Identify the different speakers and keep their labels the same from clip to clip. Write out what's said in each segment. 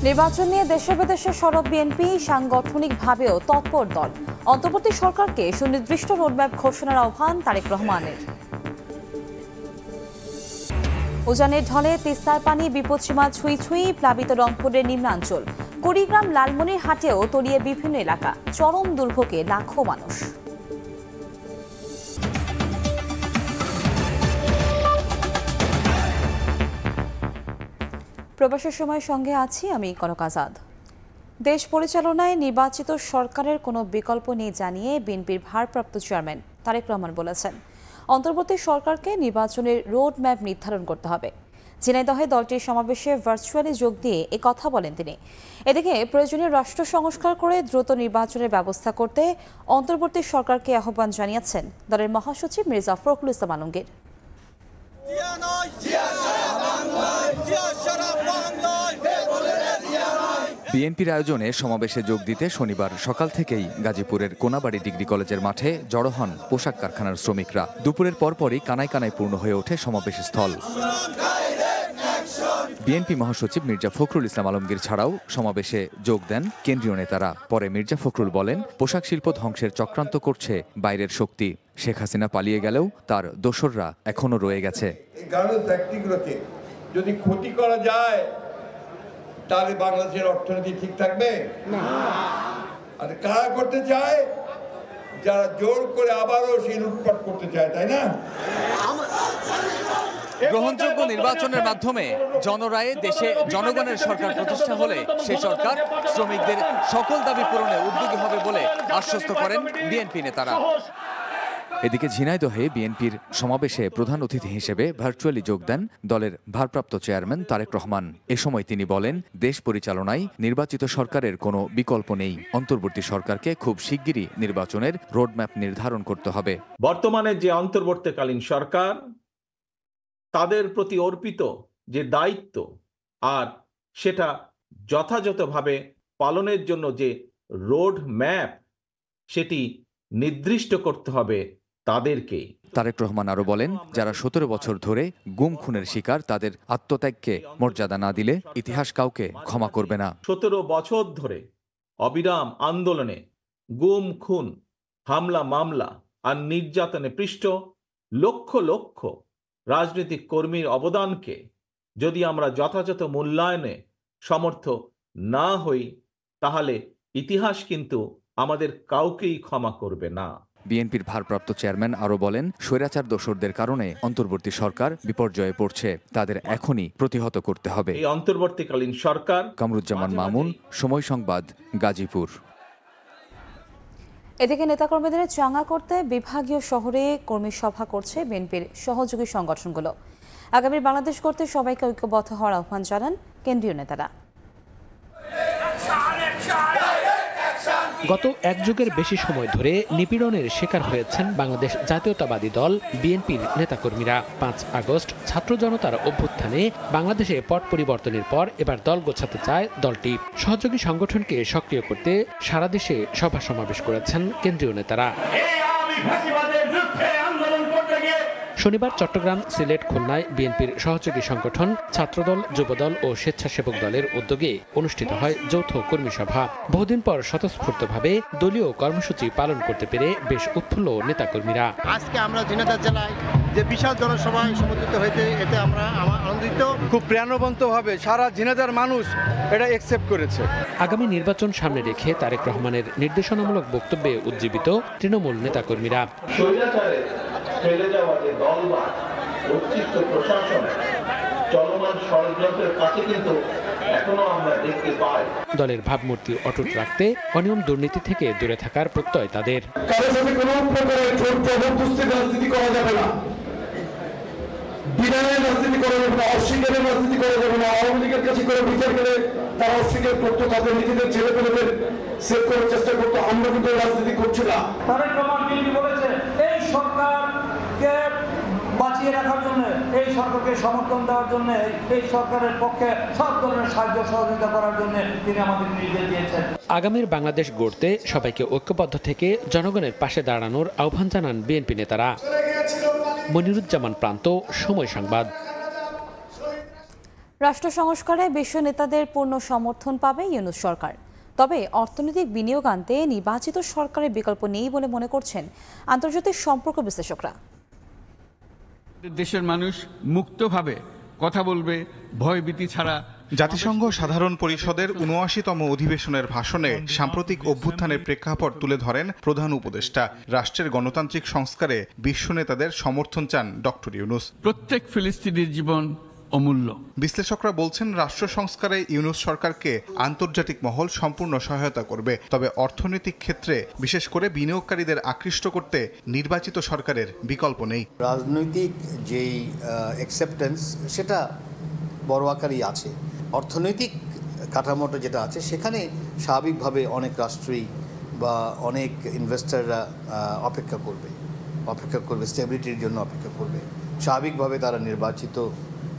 Speaker 1: নির্বাচন নিয়ে দেশে বিদেশে সরব বিএনপি, সাংগঠনিকভাবেও তৎপর দল। অন্তর্বর্তী সরকারকে সুনির্দিষ্ট রোডম্যাপ ঘোষণার আহ্বান তারেক রহমানের। উজানের ঢলে তিস্তার পানি বিপদসীমা ছুঁই ছুঁই, প্লাবিত রংপুরের নিম্নাঞ্চল। কুড়িগ্রাম লালমনিরহাটেও তলিয়ে বিভিন্ন এলাকা, চরম দুর্ভোগে লাখো মানুষ। প্রবাসের সময় সঙ্গে আছি আমি কনক আজাদ। দেশ পরিচালনায় নির্বাচিত সরকারের কোনো বিকল্প নেই জানিয়ে বিএনপির ভারপ্রাপ্ত চেয়ারম্যান তারেক রহমান বলেছেন, অন্তর্বর্তী সরকারকে নির্বাচনের রোড ম্যাপ নির্ধারণ করতে হবে। ঝিনাইদহে দলটির সমাবেশে ভার্চুয়ালি যোগ দিয়ে কথা বলেন তিনি। এদিকে প্রয়োজনীয় রাষ্ট্র সংস্কার করে দ্রুত নির্বাচনের ব্যবস্থা করতে অন্তর্বর্তী সরকারকে আহ্বান জানিয়েছেন দলের মহাসচিব মির্জা ফখরুল ইসলাম আলমগীর।
Speaker 2: বিএনপির আয়োজনে সমাবেশে যোগ দিতে শনিবার সকাল থেকেই গাজীপুরের কোনাবাড়ী ডিগ্রি কলেজের মাঠে জড়ো হন পোশাক কারখানার শ্রমিকরা। দুপুরের পরপরই কানায় কানায় পূর্ণ হয়ে ওঠে সমাবেশ স্থল। বিএনপি মহাসচিব মির্জা ফখরুল ইসলাম আলমগীর ছাড়াও সমাবেশে যোগ দেন কেন্দ্রীয় নেতারা। পরে মির্জা ফখরুল বলেন, পোশাক শিল্প ধ্বংসের চক্রান্ত করছে বাইরের শক্তি। শেখ হাসিনা পালিয়ে গেলেও তার দোসররা এখনো রয়ে গেছে।
Speaker 3: যদি ক্ষতি করা যায় তাহলে বাংলাদেশের অর্থনীতি ঠিক থাকবে না। আর কারা করতে চায়? যারা জোর করে আবারও সেই লুটপাট করতে চায়, তাই না?
Speaker 2: গ্রহণযোগ্য নির্বাচনের মাধ্যমে জনরায়ে দেশে জনগণের সরকার প্রতিষ্ঠা হলে সে সরকার শ্রমিকদের সকল দাবি পূরণে উদ্যোগী হবে বলে আশ্বস্ত করেন বিএনপি নেতারা। এদিকে ঝিনাইদহে বিএনপির সমাবেশে প্রধান অতিথি হিসেবে ভার্চুয়ালি যোগ দেন দলের ভারপ্রাপ্ত চেয়ারম্যান তারেক রহমান। এ সময় তিনি বলেন, দেশ পরিচালনায় নির্বাচিত সরকারের কোনো বিকল্প নেই। অন্তর্বর্তী সরকারকে খুব শিগগিরই নির্বাচনের রোডম্যাপ নির্ধারণ করতে হবে।
Speaker 4: বর্তমানে যে অন্তর্বর্তীকালীন সরকার, তাদের প্রতি অর্পিত যে দায়িত্ব আর সেটা যথাযথভাবে পালনের জন্য যে রোড ম্যাপ সেটি নির্দিষ্ট করতে হবে তাদেরকে।
Speaker 2: তারেক রহমান আরো বলেন, যারা 17 বছর ধরে গুম খুনের শিকার, তাদের আত্মত্যাগকে মর্যাদা না দিলে ইতিহাস কাউকে ক্ষমা করবে না।
Speaker 4: 17 বছর ধরে অবিরাম আন্দোলনে গুম খুন, হামলা মামলা আর নির্যাতনে পৃষ্ঠ লক্ষ লক্ষ রাজনৈতিক কর্মীর অবদানকে যদি আমরা যথাযথ মূল্যায়নে সমর্থ না হই, তাহলে ইতিহাস কিন্তু আমাদের কাউকেই ক্ষমা করবে না।
Speaker 2: বিএনপির ভারপ্রাপ্ত চেয়ারম্যান আরো বলেন, স্বৈরাচার দোসরদের কারণে অন্তর্বর্তী সরকার বিপর্যয়ে পড়ছে, তাদের এখনই প্রতিহত করতে হবে।
Speaker 4: এই অন্তর্বর্তীকালীন সরকার।
Speaker 2: কামরুজ্জামান মামুন, সময় সংবাদ, গাজীপুর।
Speaker 1: এদিকে নেতাকর্মীদের চাঙ্গা করতে বিভাগীয় শহরে কর্মী সভা করছে বিএনপির সহযোগী সংগঠনগুলো। আগামী বাংলাদেশ করতে সবাইকে ঐক্যবদ্ধ হওয়ার আহ্বান জানান কেন্দ্রীয় নেতারা।
Speaker 5: গত এক যুগের বেশি সময় ধরে নিপীড়নের শিকার হয়েছেন বাংলাদেশ জাতীয়তাবাদী দল বিএনপির নেতাকর্মীরা। 5 আগস্ট ছাত্র জনতার অভ্যুত্থানে বাংলাদেশে পট পরিবর্তনের পর এবার দল গোছাতে চায় দলটি। সহযোগী সংগঠনকে সক্রিয় করতে সারা দেশে সভা সমাবেশ করেছেন কেন্দ্রীয় নেতারা। শনিবার চট্টগ্রাম, সিলেট, খুলনায় বিএনপির সহযোগী সংগঠন, ছাত্রদল, যুবদল ও স্বেচ্ছাসেবক দলের উদ্যোগে অনুষ্ঠিত হয় যৌথ কর্মী সভা। বহুদিন পর স্বতঃস্ফূর্তভাবে দলীয় কর্মসূচি পালন করতে পেরে বেশ উৎফুল্ল নেতাকর্মীরা।
Speaker 6: আজকে আমরা ঝিনাইদহ জেলায় যে বিশাল জনসভায় সমবেত হয়েছে, এতে আমরা আনন্দিত।
Speaker 7: খুব প্রাণবন্তভাবে সারা ঝিনাইদহের মানুষ এটা অ্যাকসেপ্ট করেছে।
Speaker 5: আগামী নির্বাচন সামনে রেখে তারেক রহমানের নির্দেশনামূলক বক্তব্যে উজ্জীবিত তৃণমূল নেতাকর্মীরা।
Speaker 4: ফেলে যাওয়া যে দলবাদ, উচ্ছিষ্ট প্রশাসন, চলমান ষড়যন্ত্রের কাছে কিন্তু এখনো আমরা দেখতে পাই। দলের ভাবমূর্তি অটুট রাখতে অনিয়ম দুর্নীতি থেকে দূরে থাকার প্রত্যয় তাদের।
Speaker 3: কারো সাথে কোনো প্রকারের রাজনীতি করা যাবে না, বিনয়ের রাজনীতি করা যাবে না, অস্বীকারের রাজনীতি করা যাবে না। আওয়ামী লীগের কাছে করে বিচার করে তারা অস্বীকার করতো, তাদের নিজেদের ছেলেপেলেদের সেভ করার চেষ্টা করতো। আমরা কিন্তু রাজনীতি করছি না।
Speaker 8: তারেক রহমান বলেছে, এই সরকারকে বাঁচিয়ে রাখার জন্য, এই সরকারকে সমর্থন দেওয়ার জন্য, এই সরকারের পক্ষে সব ধরনের সাহায্য সহযোগিতা করার জন্য তিনি আমাদের নির্দেশ দিয়েছেন।
Speaker 5: আগামীর বাংলাদেশ গড়তে সবাইকে ঐক্যবদ্ধ থেকে জনগণের পাশে দাঁড়ানোর আহ্বান জানান বিএনপি নেতারা। মনিরুজ্জামান প্রান্ত, সময় সংবাদ।
Speaker 1: রাষ্ট্র সংস্কারে বিশ্ব নেতাদের পূর্ণ সমর্থন পাবে ইউনূস সরকার। তবে অর্থনৈতিক বিনিয়োগ আনতে নির্বাচিত সরকারের বিকল্প নেই বলে মনে করছেন আন্তর্জাতিক সম্পর্ক বিশ্লেষকরা।
Speaker 9: দেশের মানুষ মুক্তভাবে কথা বলবে, ভয়ভীতি ছাড়া।
Speaker 10: জাতিসংঘ সাধারণ পরিষদের ৭৯তম অধিবেশনের ভাষণে সাম্প্রতিক অভ্যুত্থানের প্রেক্ষাপট তুলে ধরেন প্রধান উপদেষ্টা। রাষ্ট্রের গণতান্ত্রিক সংস্কারে বিশ্ব নেতাদের সমর্থন চান ডক্টর ইউনূস।
Speaker 9: প্রত্যেক ফিলিস্তিনির জীবন অমূল্য।
Speaker 10: বিশ্লেষকরা বলছেন, রাষ্ট্র সংস্কারে ইউনূস সরকারকে আন্তর্জাতিক মহল সম্পূর্ণ সহায়তা করবে। তবে অর্থনৈতিক ক্ষেত্রে বিশেষ করে বিনিয়োগকারীদের আকৃষ্ট করতে নির্বাচিত সরকারের বিকল্প নেই।
Speaker 11: রাজনৈতিক যেই অ্যাকসেপ্টেন্স সেটা বড় আকারই আছে। অর্থনৈতিক কাঠামোটা যেটা আছে সেখানে স্বাভাবিকভাবে অনেক রাষ্ট্রই বা অনেক ইনভেস্টররা অপেক্ষা করবে, স্টেবিলিটির জন্য অপেক্ষা করবে। স্বাভাবিকভাবে তারা নির্বাচিত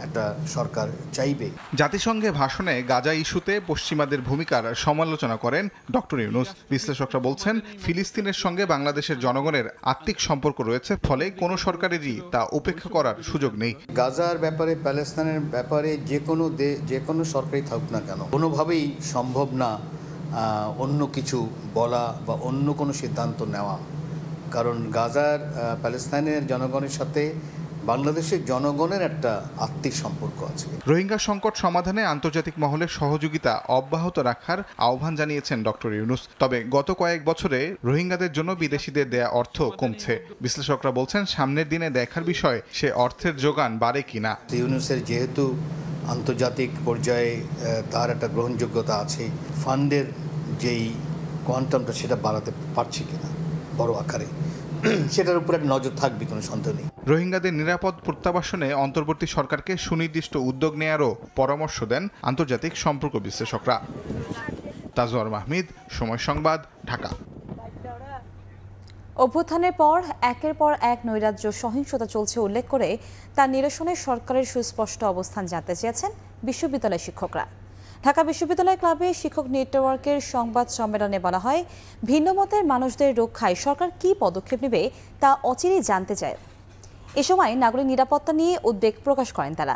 Speaker 11: একটা সরকার চাইবে।
Speaker 10: জাতিসংঘে ভাষণে গাজা ইস্যুতে পশ্চিমাদের ভূমিকার সমালোচনা করেন ডক্টর ইউনূস। বিশ্লেষকরা বলছেন, ফিলিস্তিনের সঙ্গে বাংলাদেশের জনগণের আত্মিক সম্পর্ক রয়েছে, ফলে কোনো সরকারেরই তা উপেক্ষা করার সুযোগ নেই।
Speaker 11: গাজার ব্যাপারে, প্যালেস্তাইনের ব্যাপারে যে কোনো সরকারই থাকুক না কেন, কোনোভাবেই সম্ভব না অন্য কিছু বলা বা অন্য কোনো সিদ্ধান্ত নেওয়া। কারণ গাজার প্যালেস্তাইনের জনগণের সাথে বাংলাদেশের জনগণের একটা আত্মিক সম্পর্ক আছে।
Speaker 10: রোহিঙ্গা সংকট সমাধানে আন্তর্জাতিক মহলের সহযোগিতা অব্যাহত রাখার আহ্বান জানিয়েছেন ডক্টর ইউনূস। তবে গত কয়েক বছরে রোহিঙ্গাদের জন্য বিদেশিদের দেয়া অর্থ কমছে। বিশ্লেষকরা বলছেন, সামনের দিনে দেখার বিষয় সে অর্থের যোগান বাড়ে কিনা।
Speaker 11: ইউনূসের যেহেতু আন্তর্জাতিক পর্যায়ে তার একটা গ্রহণযোগ্যতা আছে, ফান্ডের যেই কোয়ান্টামটা সেটা বাড়াতে পারছে কিনা বড় আকারে, সেটার উপর একটা নজর থাকবে, কোনো সন্দেহ নেই।
Speaker 10: রোহিঙ্গাদের নিরাপদ প্রত্যাবাসনে অন্তর্বর্তী সরকারকে সুনির্দিষ্ট উদ্যোগ নেয়ারও পরামর্শ দেন আন্তর্জাতিক সম্পর্ক বিশ্লেষকরা। তাজওয়ার মাহমিদ, সময় সংবাদ, ঢাকা।
Speaker 1: অভ্যুত্থানের পর একের পর এক নৈরাজ্য সহিংসতা চলছে উল্লেখ করে তার নিরসনে সরকারের সুস্পষ্ট অবস্থান জানতে চেয়েছেন বিশ্ববিদ্যালয় শিক্ষকরা। ঢাকা বিশ্ববিদ্যালয় ক্লাবে শিক্ষক নেটওয়ার্কের সংবাদ সম্মেলনে বলা হয়, ভিন্ন মতের মানুষদের রক্ষায় সরকার কী পদক্ষেপ নেবে তা অচিরেই জানতে চায়। এ সময় নাগরিক নিরাপত্তা নিয়ে উদ্বেগ প্রকাশ করেন তারা।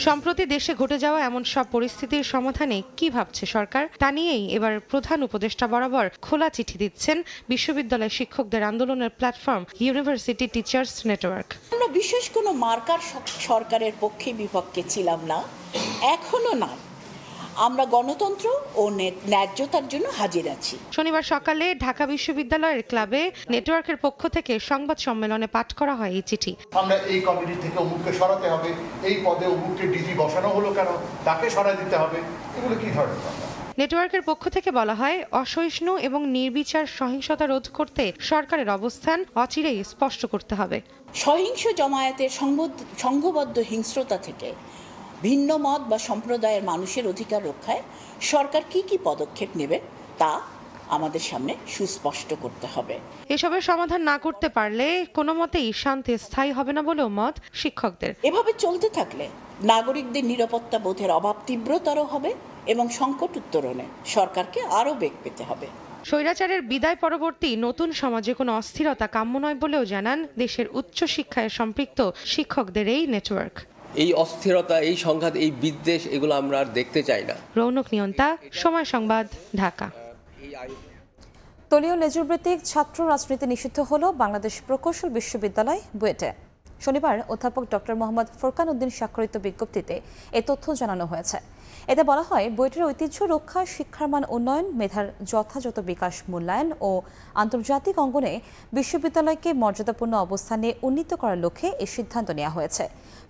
Speaker 12: সম্প্রতি দেশে ঘটে যাওয়া এমন সব পরিস্থিতির সমাধানে কি ভাবছে সরকার, তা নিয়েই এবার প্রধান উপদেষ্টা বরাবর খোলা চিঠি দিচ্ছেন বিশ্ববিদ্যালয় শিক্ষকদের আন্দোলনের প্ল্যাটফর্ম ইউনিভার্সিটি টিচার্স নেটওয়ার্ক।
Speaker 13: আমরা বিশেষ কোনো মার্কার সরকারের পক্ষে বিপক্ষে ছিলাম না, এখনো না। আমরা গণতন্ত্র ও ন্যায্যতার জন্য হাজির আছি।
Speaker 12: শনিবার সকালে ঢাকা বিশ্ববিদ্যালয়ের ক্লাবে নেটওয়ার্কের পক্ষ থেকে সংবাদ সম্মেলনে পাঠ করা হয় এই চিঠি।
Speaker 14: আমরা এই কমিটি থেকে অমুককে সরাতে হবে, এই পদে অমুককে ডিজি বসানো হলো কেন, তাকে সরাই দিতে হবে, এগুলো কি ধরনের কথা?
Speaker 12: নেটওয়ার্কের পক্ষ থেকে বলা হয়, অসহিষ্ণু এবং নির্বিচার সহিংসতা রোধ করতে সরকারের অবস্থান অচিরেই স্পষ্ট করতে হবে।
Speaker 13: সহিংস জমায়েতের সংঘবদ্ধ হিংস্রতা থেকে ভিন্ন মত বা সম্প্রদায়ের মানুষের অধিকার রক্ষায় সরকার কি কি পদক্ষেপ নেবে তা আমাদের সামনে সুস্পষ্ট করতে হবে।
Speaker 12: এসবের সমাধান না করতে পারলে কোনো মতেই শান্তি স্থায়ী হবে না বলেও মত শিক্ষকদের।
Speaker 13: এভাবে চলতে থাকলে নাগরিকদের নিরাপত্তা বোধের অভাব তীব্রতর হবে এবং সংকট উত্তরণে সরকারকে আরও বেগ পেতে হবে।
Speaker 12: স্বৈরাচারের বিদায় পরবর্তী নতুন সমাজে কোনো অস্থিরতা কাম্য নয় বলেও জানান দেশের উচ্চ শিক্ষায় সম্পৃক্ত শিক্ষকদের এই নেটওয়ার্ক।
Speaker 15: এই অস্থিরতা, এই সংঘাত, এই বিদ্বেষ, এগুলো আমরা আর দেখতে চাই না।
Speaker 12: রৌনক নিয়ন্তা, সময় সংবাদ, ঢাকা।
Speaker 1: দলীয় লেজুরভিত্তিক ছাত্র রাজনীতি নিষিদ্ধ হলো বাংলাদেশ প্রকৌশল বিশ্ববিদ্যালয় বুয়েটে। শনিবার অধ্যাপক ডক্টর মোহাম্মদ ফোরকান উদ্দিন স্বাক্ষরিত বিজ্ঞপ্তিতে এ তথ্য জানানো হয়েছে। এতে বলা হয়, বুয়েটের ঐতিহ্য রক্ষা, শিক্ষার মান উন্নয়ন, মেধার যথাযথ বিকাশ মূল্যায়ন ও আন্তর্জাতিক অঙ্গনে বিশ্ববিদ্যালয়কে মর্যাদাপূর্ণ অবস্থানে উন্নীত করার লক্ষ্যে এই সিদ্ধান্ত নেওয়া হয়েছে।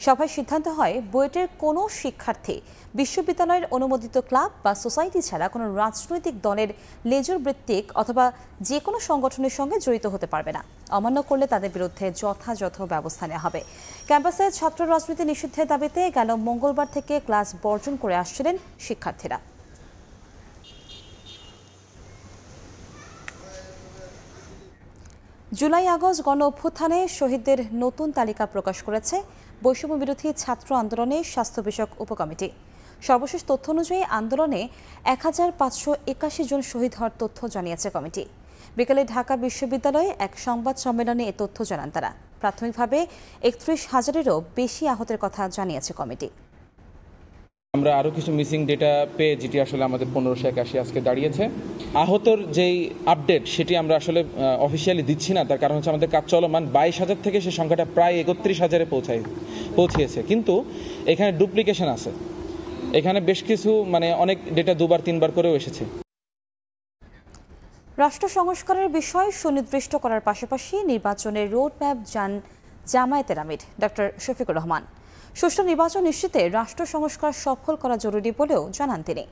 Speaker 1: সভায় সিদ্ধান্ত হয়, বুয়েটের কোনো শিক্ষার্থী বিশ্ববিদ্যালয়ের অনুমোদিত ক্লাব বা সোসাইটি ছাড়া কোনো রাজনৈতিক দলের লেজুর ভিত্তিক অথবা যে কোনো সংগঠনের সঙ্গে জড়িত হতে পারবে না। অমান্য করলে তাদের বিরুদ্ধে যথাযথ ব্যবস্থা নেওয়া হবে। ক্যাম্পাসে ছাত্র রাজনীতি নিষিদ্ধের দাবিতে গেল মঙ্গলবার থেকে ক্লাস বর্জন করে আসছিলেন শিক্ষার্থীরা। জুলাই আগস্ট গণ অভ্যুত্থানে শহীদদের নতুন তালিকা প্রকাশ করেছে বৈষম্য বিরোধী ছাত্র আন্দোলনের স্বাস্থ্য বিষয়ক উপকমিটি। সর্বশেষ তথ্য অনুযায়ী আন্দোলনে 1581 জন শহীদ হওয়ার তথ্য জানিয়েছে কমিটি। বিকেলে ঢাকা বিশ্ববিদ্যালয়ে এক সংবাদ সম্মেলনে এ তথ্য জানান তারা। প্রাথমিকভাবে ৩১,০০০-এরও বেশি আহতের কথা জানিয়েছে কমিটি।
Speaker 16: আমরা আরও কিছু মিসিং ডেটা পেয়ে যেটি আসলে আমাদের 1581 আজকে দাঁড়িয়েছে। আহতর যেই আপডেট সেটি আমরা আসলে অফিসিয়ালি দিচ্ছি না, তার কারণ হচ্ছে আমাদের কাজ চলমান। 22,000 থেকে সেই সংখ্যাটা প্রায় ৩১,000-এ পৌঁছিয়েছে, কিন্তু এখানে ডুপ্লিকেশন আছে, এখানে বেশ কিছু অনেক ডেটা 2-3 বার করেও এসেছে।
Speaker 1: রাষ্ট্র সংস্কারের বিষয় সুনির্দিষ্ট করার পাশাপাশি নির্বাচনের রোডম্যাপ জামায়াতের আমির ডক্টর শফিকুর রহমান। সুষ্ঠু নির্বাচন নিশ্চিতে রাষ্ট্র সংস্কার সফল করা জরুরি বলেও জানান তিনি।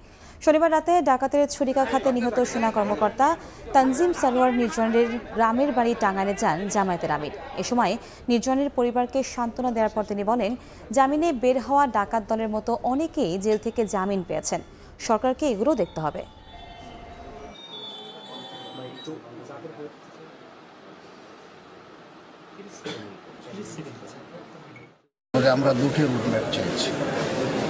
Speaker 1: শনিবার রাতে ডাকাতের ছুরিকাঘাতে নিহত সেনা কর্মকর্তা তানজিম সালোয়ার নির্জনের গ্রামের বাড়ি টাঙ্গাইলে যান জামায়াতের আমির। এ সময় নির্জনের পরিবারকে সান্ত্বনা দেওয়ার পর তিনি বলেন, জামিনে বের হওয়া ডাকাত দলের মতো অনেকেই জেল থেকে জামিন পেয়েছেন, সরকারকে এগুলো দেখতে হবে।
Speaker 17: আমরা দুটি রোডম্যাপ চেয়েছি।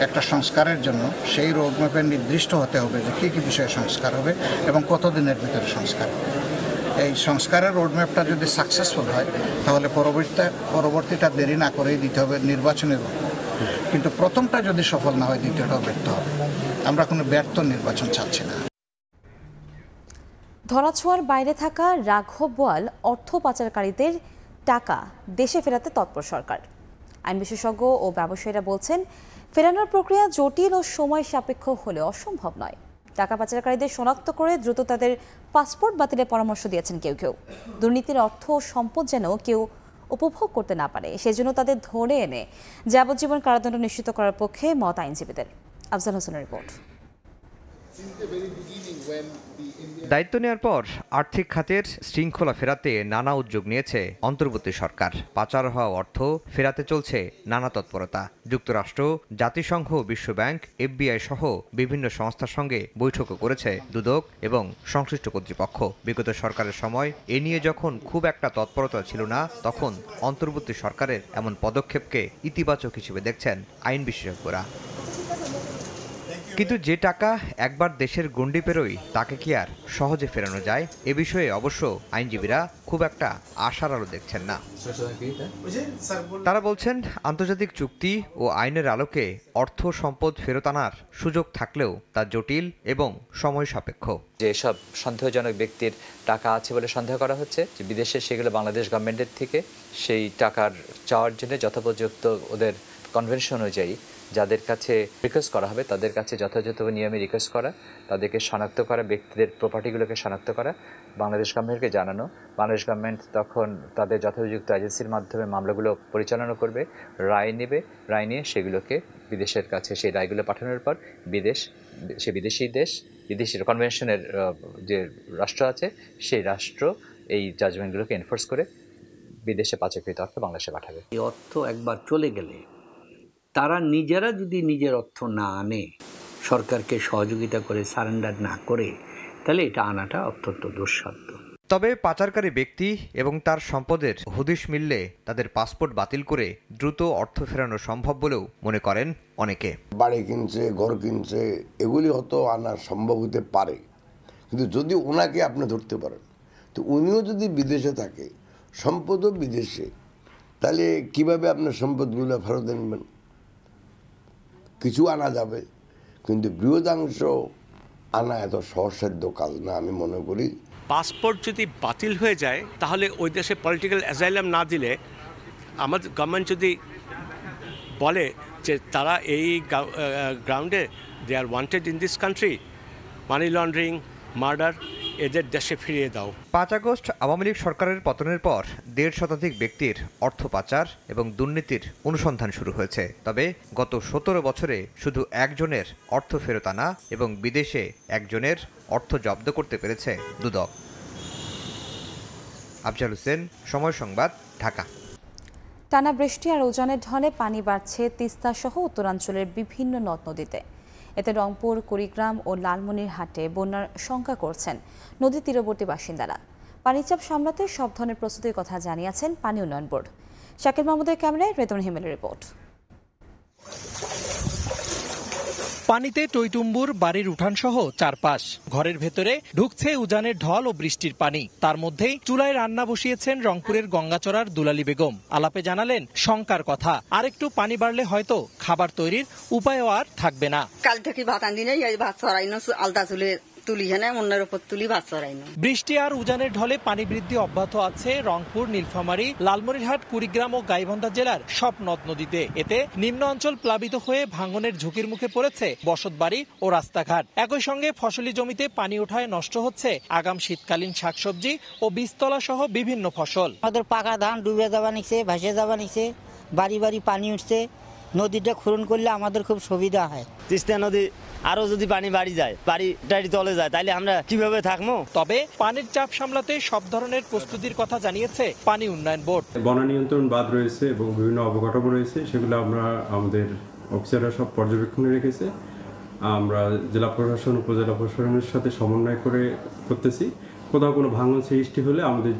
Speaker 17: একটা সংস্কারের জন্য সেই রোডম্যাপে নির্দিষ্ট হতে হবে যে কী কী বিষয়ে সংস্কার হবে এবং কতদিনের ভিতরে সংস্কার হবে। এই সংস্কারের রোডম্যাপটা যদি সাকসেসফুল হয় তাহলে পরবর্তীটা দেরি না করেই দিতে হবে নির্বাচনের রোডম্যাপ। কিন্তু প্রথমটা যদি সফল না হয় দ্বিতীয়টাও ব্যর্থ হবে। আমরা কোনো ব্যর্থ নির্বাচন চাচ্ছি না।
Speaker 1: ধরাছোঁয়ার বাইরে থাকা রাঘব বোয়াল অর্থ পাচারকারীদের টাকা দেশে ফেরাতে তৎপর সরকার। আইন বিশেষজ্ঞ ও ব্যবসায়ীরা বলছেন, ফেরানোর প্রক্রিয়া জটিল ও সময় সাপেক্ষ হলে অসম্ভব নয়। টাকা পাচারকারীদের শনাক্ত করে দ্রুত তাদের পাসপোর্ট বাতিলের পরামর্শ দিয়েছেন কেউ কেউ। দুর্নীতির অর্থ ও সম্পদ যেন কেউ উপভোগ করতে না পারে, সেজন্য তাদের ধরে এনে যাবজ্জীবন কারাদণ্ড নিশ্চিত করার পক্ষে মত আইনজীবীদের। আফজাল হোসেনের রিপোর্ট।
Speaker 18: দায়িত্ব নেওয়ার পর আর্থিক খাতের শৃঙ্খলা ফেরাতে নানা উদ্যোগ নিয়েছে অন্তর্বর্তী সরকার। পাচার হওয়া অর্থ ফেরাতে চলছে নানা তৎপরতা। যুক্তরাষ্ট্র, জাতিসংঘ, বিশ্বব্যাংক, FBI সহ বিভিন্ন সংস্থার সঙ্গে বৈঠকও করেছে দুদক এবং সংশ্লিষ্ট কর্তৃপক্ষ। বিগত সরকারের সময় এ নিয়ে যখন খুব একটা তৎপরতা ছিল না, তখন অন্তর্বর্তী সরকারের এমন পদক্ষেপকে ইতিবাচক হিসেবে দেখছেন আইন বিশেষজ্ঞরা। কিন্তু যে টাকা একবার দেশের গণ্ডি পেরোয় তাকে কি আর সহজে ফেরানো যায়? এ বিষয়ে অবশ্য আইনজীবীরা খুব একটা আশার আলো দেখছেন না। তারা বলছেন, আন্তর্জাতিক চুক্তি ও আইনের আলোকে অর্থ সম্পদ ফেরত আনার সুযোগ থাকলেও তা জটিল এবং সময় সাপেক্ষ।
Speaker 19: যেসব সন্দেহজনক ব্যক্তির টাকা আছে বলে সন্দেহ করা হচ্ছে, যে বিদেশে সেগুলো বাংলাদেশ গভর্নমেন্টের থেকে সেই টাকার চাওয়ার জন্য যথোপযুক্ত ওদের কনভেনশন অনুযায়ী যাদের কাছে রিকোয়েস্ট করা হবে তাদের কাছে যথাযথ নিয়মে রিকোয়েস্ট করা, তাদেরকে শনাক্ত করা, ব্যক্তিদের প্রপার্টিগুলোকে শনাক্ত করা, বাংলাদেশ গভর্নমেন্টকে জানানো। বাংলাদেশ গভর্নমেন্ট তখন তাদের যথোপযুক্ত এজেন্সির মাধ্যমে মামলাগুলো পরিচালনা করবে, রায় নেবে, রায় নিয়ে সেগুলোকে বিদেশের কাছে সেই রায়গুলো পাঠানোর পর বিদেশি কনভেনশনের যে রাষ্ট্র আছে সেই রাষ্ট্র এই জাজমেন্টগুলোকে এনফোর্স করে বিদেশে পাচারকৃত অর্থ বাংলাদেশে পাঠাবে।
Speaker 20: এই অর্থ একবার চলে গেলে তারা নিজেরা যদি নিজের অর্থ না আনে, সরকারকে সহযোগিতা করে সারেন্ডার না করে, তাহলে এটা আনাটা অত্যন্ত দুঃসাধ্য।
Speaker 18: তবে পাচারকারী ব্যক্তি এবং তার সম্পদের হদিশ মিললে তাদের পাসপোর্ট বাতিল করে দ্রুত অর্থ ফেরানো সম্ভব বলেও মনে করেন অনেকে।
Speaker 21: বাড়ি কিনছে, ঘর কিনছে, এগুলি হয়তো আনা সম্ভব হতে পারে, কিন্তু যদি ওনাকে আপনি ধরতে পারেন, তো উনিও যদি বিদেশে থাকে, সম্পদও বিদেশে, তাহলে কিভাবে আপনার সম্পদগুলো ফেরত আনবেন? কিছু আনা যাবে, কিন্তু বৃহদাংশ আনা এত সহজসাধ্য কাজ না আমি মনে করি।
Speaker 22: পাসপোর্ট যদি বাতিল হয়ে যায়, তাহলে ওই দেশে পলিটিক্যাল অ্যাজাইলাম না দিলে, আমাদের গভর্নমেন্ট যদি বলে যে তারা এই গ্রাউন্ডে they are wanted in this country, money laundering, murder, এদের দেশে ফিরিয়ে দাও।
Speaker 18: 5 আগস্ট আওয়ামী লীগ সরকারের পতনের পর 1.5 শতাধিক ব্যক্তির অর্থ পাচার এবং দুর্নীতির অনুসন্ধান শুরু হয়েছে। তবে গত 17 বছরে শুধু একজনের অর্থ ফেরত আনা এবং বিদেশে একজনের অর্থ জব্দ করতে পেরেছে দুদক। আফজাল হোসেন, সময় সংবাদ, ঢাকা।
Speaker 1: টানা বৃষ্টি আর উজানের ঢলে পানি বাড়ছে তিস্তা সহ উত্তরাঞ্চলের বিভিন্ন নদ নদীতে। এতে রংপুর, কুড়িগ্রাম ও লালমনিরহাটে বন্যার শঙ্কা করছেন নদী তীরবর্তী বাসিন্দারা। পানিচাপ সামলাতে সব ধরনের প্রস্তুতির কথা জানিয়েছেন পানি উন্নয়ন বোর্ড। শাকিল মাহমুদের ক্যামেরায় রেতন হিমেলের রিপোর্ট।
Speaker 2: পানিতে টইটুম্বুর বাড়ির উঠানসহ চারপাশ। ঘরের ভেতরে ঢুকছে উজানের ঢল ও বৃষ্টির পানি। তার মধ্যেই চুলায় রান্না বসিয়েছেন রংপুরের গঙ্গাচড়ার দুলালী বেগম। আলাপে জানালেন শঙ্কার কথা, আরেকটু পানি বাড়লে হয়তো খাবার তৈরির উপায়ও আর থাকবে না।
Speaker 6: কাল থেকে ভাত আনি নাই, ভাত ছড়াইনো আলতা চুলে তুলি অন্যের উপর তুলি ভাত ছড়াইনো।
Speaker 2: বৃষ্টি আর উজানের ঢলে পানি বৃদ্ধি অব্যাহত আছে রংপুর, নীলফামারী, লালমনিরহাট, কুড়িগ্রাম ও গাইবান্ধা জেলার সব নদ নদীতে। এতে নিম্ন অঞ্চল প্লাবিত হয়ে ভাঙনের ঝুঁকির মুখে পড়েছে বসতবাড়ি ও রাস্তাঘাট। একই সঙ্গে ফসলি জমিতে পানি ওঠায় নষ্ট হচ্ছে আগাম শীতকালীন শাকসবজি ও বীজতলা সহ বিভিন্ন ফসল।
Speaker 23: আমাদের পাকা ধান ডুবে যাওয়া নিচ্ছে, ভাসে যাওয়া নিচ্ছে, বাড়ি বাড়ি পানি উঠছে। নদীটা খনন করলে আমাদের খুব সুবিধা হয়।
Speaker 24: তিস্তা নদী আরো যদি পানি বাড়ি যায়, বাড়ি চলে যায়, তাহলে আমরা কিভাবে থাকবো?
Speaker 2: তবে পানির চাপ সামলাতে সব ধরনের প্রস্তুতির কথা জানিয়েছে পানি উন্নয়ন বোর্ড।
Speaker 25: বন্যা নিয়ন্ত্রণ বাঁধ রয়েছে এবং বিভিন্ন অবকাঠামো রয়েছে, সেগুলো আমরা আমাদের অফিসাররা সব পর্যবেক্ষণে রেখেছে। আমরা জেলা প্রশাসন, উপজেলা প্রশাসনের সাথে সমন্বয় করে করতেছি। কোথাও কোনো ভাঙন সৃষ্টি হলে আমাদের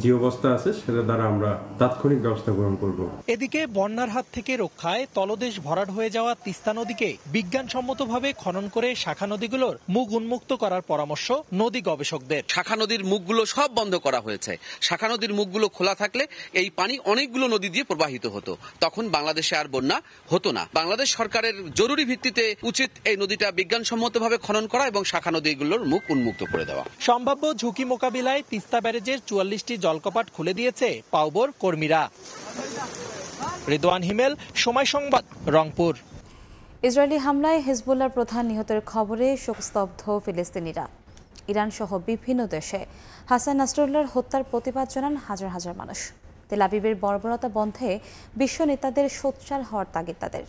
Speaker 25: যে অবস্থা আছে সেটা দ্বারা আমরা তাৎক্ষণিক ব্যবস্থা গ্রহণ করব।
Speaker 2: এদিকে বন্যার হাত থেকে রক্ষায় তলদেশ ভরাট হয়ে যাওয়া তিস্তা নদীকে বিজ্ঞানসম্মতভাবে খনন করে শাখা নদীগুলোর মুখ উন্মুক্ত করার পরামর্শ নদী গবেষকদের।
Speaker 26: শাখা নদীর মুখগুলো সব বন্ধ করা হয়েছে। শাখা নদীর মুখগুলো খোলা থাকলে এই পানি অনেকগুলো নদী দিয়ে প্রবাহিত হতো, তখন বাংলাদেশে আর বন্যা হতো না। বাংলাদেশ সরকারের জরুরি ভিত্তিতে উচিত এই নদীটা বিজ্ঞানসম্মতভাবে খনন করা এবং শাখা নদীগুলোর মুখ উন্মুক্ত করে দেওয়া।
Speaker 2: সম্ভাব্য ঝুঁকি মোকাবিলায় তিস্তা ব্যারেজের 44টি জলকপাট খুলে দিয়েছে পাউবোর কর্মীরা। রিদওয়ান হিমেল, সময় সংবাদ, রংপুর।
Speaker 1: ইসরায়েলি হামলায় হিজবুল্লাহর প্রধান নিহতের খবরে শোকস্তব্ধ ফিলিস্তিনিরা। ইরান সহ বিভিন্ন দেশে হাসান নাসরুল্লাহর হত্যার প্রতিবাদ জানান হাজার হাজার মানুষ। তেল আবিবের বর্বরতা বন্ধে বিশ্ব নেতাদের সোচ্চার হওয়ার তাগিদ তাদের।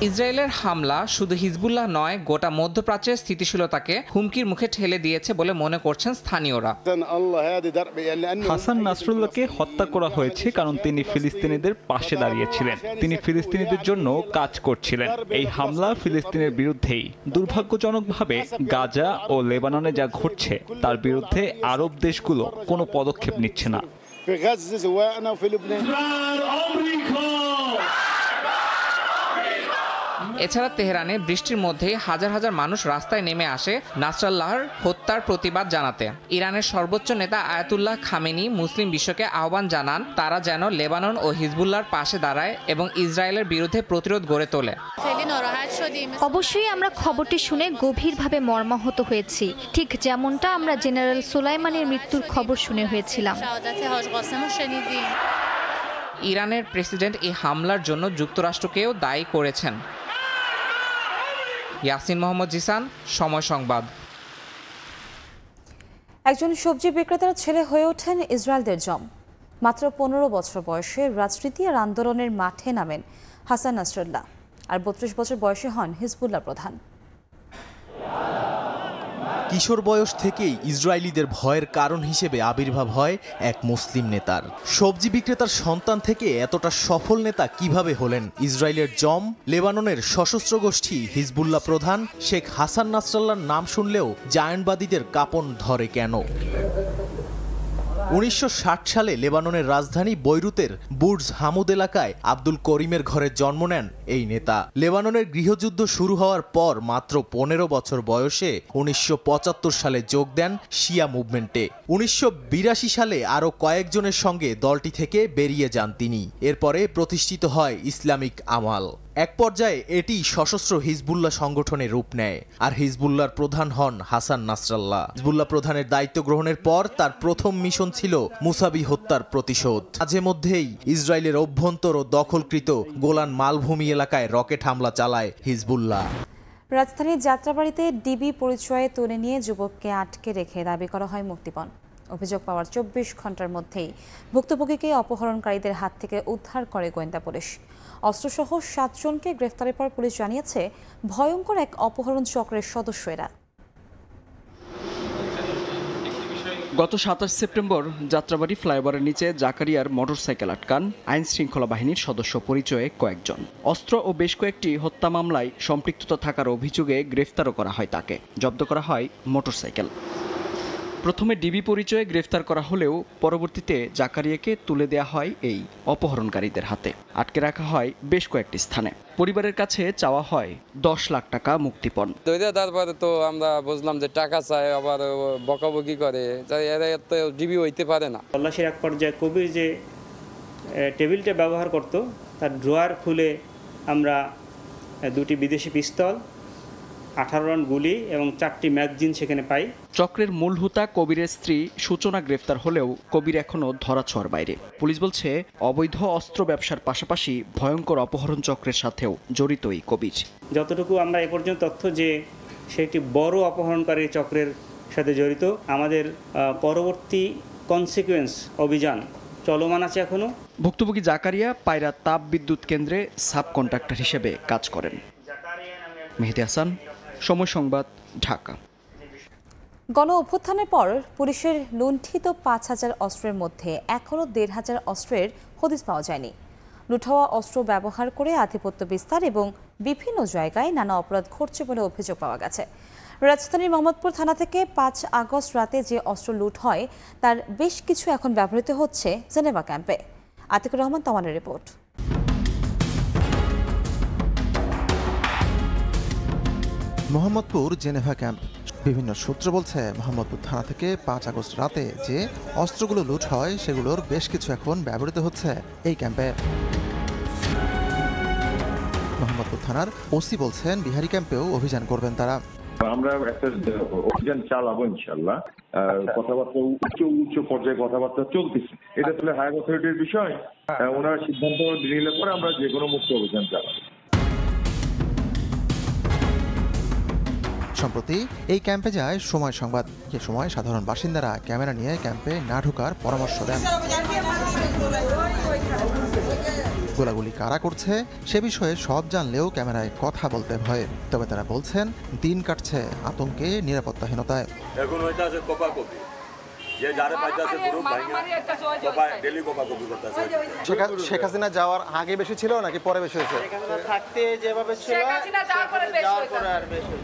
Speaker 27: ইসরায়েলের হামলা শুধু হিজবুল্লাহ নয়, গোটা মধ্যপ্রাচ্যের স্থিতিশীলতাকে হুমকির মুখে ঠেলে দিয়েছে বলে মনে করছেন স্থানীয়রা।
Speaker 28: হাসান নাসরুল্লাহকে হত্যা করা হয়েছে কারণ তিনি ফিলিস্তিনিদের পাশে দাঁড়িয়েছিলেন, তিনি ফিলিস্তিনিদের জন্য কাজ করছিলেন। এই হামলা ফিলিস্তিনের বিরুদ্ধেই। দুর্ভাগ্যজনকভাবে গাজা ও লেবাননে যা ঘটছে তার বিরুদ্ধে আরব দেশগুলো কোনো পদক্ষেপ নিচ্ছে না।
Speaker 27: এছাড়া তেহরানে বৃষ্টির মধ্যেই হাজার হাজার মানুষ রাস্তায় নেমে আসে নাসরাল্লাহর হত্যার প্রতিবাদ জানাতে। ইরানের সর্বোচ্চ নেতা আয়াতুল্লাহ খামেনি মুসলিম বিশ্বকে আহ্বান জানান তারা যেন লেবানন ও হিজবুল্লাহর পাশে দাঁড়ায় এবং ইসরায়েলের বিরুদ্ধে প্রতিরোধ গড়ে তোলে।
Speaker 29: অবশ্যই আমরা খবরটি শুনে গভীরভাবে মর্মাহত হয়েছি, ঠিক যেমনটা আমরা জেনারেল সুলাইমানের মৃত্যুর খবর শুনে হয়েছিলাম।
Speaker 27: ইরানের প্রেসিডেন্ট এই হামলার জন্য যুক্তরাষ্ট্রকেও দায়ী করেছেন। ইয়াসিন মোহাম্মদ জিসান, সময় সংবাদ।
Speaker 1: একজন সবজি বিক্রেতার ছেলে হয়ে ওঠেন ইসরায়েলদের জম। মাত্র 15 বছর বয়সে রাজনীতি আর আন্দোলনের মাঠে নামেন হাসান নাসরুল্লাহ, আর 32 বছর বয়সে হন হিজবুল্লাহ প্রধান।
Speaker 30: কিশোর বয়স থেকেই ইসরায়েলিদের ভয়ের কারণ হিসেবে আবির্ভাব হয় এক মুসলিম নেতার। সবজি বিক্রেতার সন্তান থেকে এতটা সফল নেতা কিভাবে হলেন? ইসরায়েলের জম, লেবাননের সশস্ত্র গোষ্ঠী হিজবুল্লাহ প্রধান শেখ হাসান নাসরাল্লাহর নাম শুনলেও জায়নবাদীদের কাঁপন ধরে কেন? 1960 সালে লেবাননের রাজধানী বৈরুতের বুর্জ হামুদ এলাকায় আব্দুল করিমের ঘরে জন্ম নেন এই নেতা। লেবাননের গৃহযুদ্ধ শুরু হওয়ার পর মাত্র 15 বছর বয়সে 1975 সালে যোগ দেন শিয়া মুভমেন্টে। 1982 সালে আরও কয়েকজনের সঙ্গে দলটি থেকে বেরিয়ে যান তিনি। এরপরে প্রতিষ্ঠিত হয় ইসলামিক আমাল। এক পর্যায়ে এটি সশস্ত্র হিজবুল্লাহ সংগঠনের রূপ নেয়, আর হিজবুল্লাহর প্রধান হন হাসান নাসরাল্লাহ। হিজবুল্লাহ প্রধানের দায়িত্ব গ্রহণের পর তার প্রথম মিশন ছিল মুসাবি হত্যার প্রতিশোধ। মাঝে মধ্যেই ইসরায়েলের অভ্যন্তর ও দখলকৃত গোলান মালভূমি এলাকায় রকেট হামলা চালায় হিজবুল্লাহ।
Speaker 1: রাজধানীর যাত্রাবাড়িতে ডিবি পরিচয়ে তুলে নিয়ে যুবককে আটকে রেখে দাবি করা হয় মুক্তিপণ। অভিযোগ পাওয়ার 24 ঘন্টার মধ্যেই ভুক্তভোগীকে অপহরণকারীদের হাত থেকে উদ্ধার করে গোয়েন্দা পুলিশ। অস্ত্রসহ 7 জনকে গ্রেফতারের পর পুলিশ জানিয়েছে ভয়ঙ্কর এক অপহরণ চক্রের সদস্য এরা।
Speaker 31: গত 27 সেপ্টেম্বর যাত্রাবাড়ি ফ্লাইওভারের নিচে জাকারিয়ার মোটরসাইকেল আটকান আইন শৃঙ্খলা বাহিনীর সদস্য পরিচয়ে কয়েকজন। অস্ত্র ও বেশ কয়েকটি হত্যা মামলায় সম্পৃক্ততা থাকার অভিযোগে গ্রেফতারও করা হয় তাকে। জব্দ করা হয় মোটরসাইকেল। প্রথমে ডিবি পরিচয়ে গ্রেফতার করা হলেও পরবর্তীতে জাকারিয়াকে তুলে দেয়া হয় এই অপহরণকারীদের হাতে। আটকে রাখা হয় বেশ কয়েকটি স্থানে। পরিবারের কাছে চাওয়া হয় 10 লাখ টাকা মুক্তিপণ।
Speaker 3: তারপরে তো আমরা বুঝলাম যে টাকা চায়, আবার বকাবকি করে, এরা এত ডিবি হইতে পারে না।
Speaker 4: তল্লাশির এক পর্যায়ে কবির যে টেবিলটা ব্যবহার করত তার ড্রয়ার খুলে আমরা 2টি বিদেশি পিস্তল, 18 রাউন্ড গুলি এবং 4টি ম্যাগাজিন সেখানে পাই।
Speaker 31: চক্রের মূল হুতা কবিরের স্ত্রী সূচনা গ্রেফতার হলেও কবির এখনও ধরাছোঁয়ার বাইরে। পুলিশ বলছে অবৈধ অস্ত্র ব্যবসার পাশাপাশি ভয়ঙ্কর অপহরণ চক্রের সাথেও জড়িত এই কবির।
Speaker 4: যতটুকু আমরা এ পর্যন্ত তথ্য যে সে একটি বড় অপহরণকারী চক্রের সাথে জড়িত। আমাদের পরবর্তী কনসিকুয়েন্স অভিযান চলমান আছে এখনো।
Speaker 31: ভুক্তভোগী জাকারিয়া পায়রা তাপ বিদ্যুৎ কেন্দ্রে সাব কন্ট্রাক্টর হিসেবে কাজ করেন। মেহেদী হাসান, সময় সংবাদ, ঢাকা।
Speaker 1: গণ অভ্যুত্থানের পর পুলিশের লুণ্ঠিত 5000 অস্ত্রের মধ্যে এখনও 1500 অস্ত্রের হদিস পাওয়া যায়নি। লুট হওয়া অস্ত্র ব্যবহার করে আধিপত্য বিস্তার এবং বিভিন্ন জায়গায় নানা অপরাধ ঘটছে বলে অভিযোগ পাওয়া গেছে। রাজধানীর মোহাম্মদপুর থানা থেকে 5 আগস্ট রাতে যে অস্ত্র লুট হয় তার বেশ কিছু এখন ব্যবহৃত হচ্ছে জেনেভা ক্যাম্পে। আতিকুর রহমান তমানের রিপোর্ট।
Speaker 5: Mohammadpur Geneva camp. বিভিন্ন সূত্র বলছে মোহাম্মদপুর থানা থেকে 5 আগস্ট রাতে যে অস্ত্রগুলো লুট হয় সেগুলোর বেশ কিছু এখন ব্যবহৃত হচ্ছে এই ক্যাম্পে। মোহাম্মদপুর থানার ওসি বলছেন বিহারি ক্যাম্পেও অভিযান করবেন তারা।
Speaker 7: আমরা একটা অভিযান চালাবো ইনশাল্লাহ। কথাবার্তা উচ্চ পর্যায়ে কথাবার্তা চলতেছে। এটা তাহলে হায়ার অথরিটির বিষয়, ওনারা সিদ্ধান্ত নিলে পরে আমরা যে কোনো মুক্ত অভিযান চালাবো।
Speaker 5: সম্প্রতি এই ক্যাম্পে যায় সময় সংবাদ। যে সময় সাধারণ বাসিন্দারা ক্যামেরা নিয়ে ক্যাম্পে না ঢোকার পরামর্শ দেন। গোলাগুলি কারা করছে সে বিষয়ে সব জানলেও ক্যামেরায় কথা বলতে ভয়। তবে তারা বলছেন দিন কাটছে আতঙ্কে, নিরাপত্তাহীনতায়।
Speaker 8: এখন হইতাছে কোপাকপি, যে যারে পাইতাছে পুরো ডেলি কোপাকপি করতেছে।
Speaker 9: শেখ হাসিনা যাওয়ার আগে বেশি ছিল নাকি পরে বেশি হয়েছে? থাকতে যেভাবে ছিল যাওয়ার পরে আর বেশি।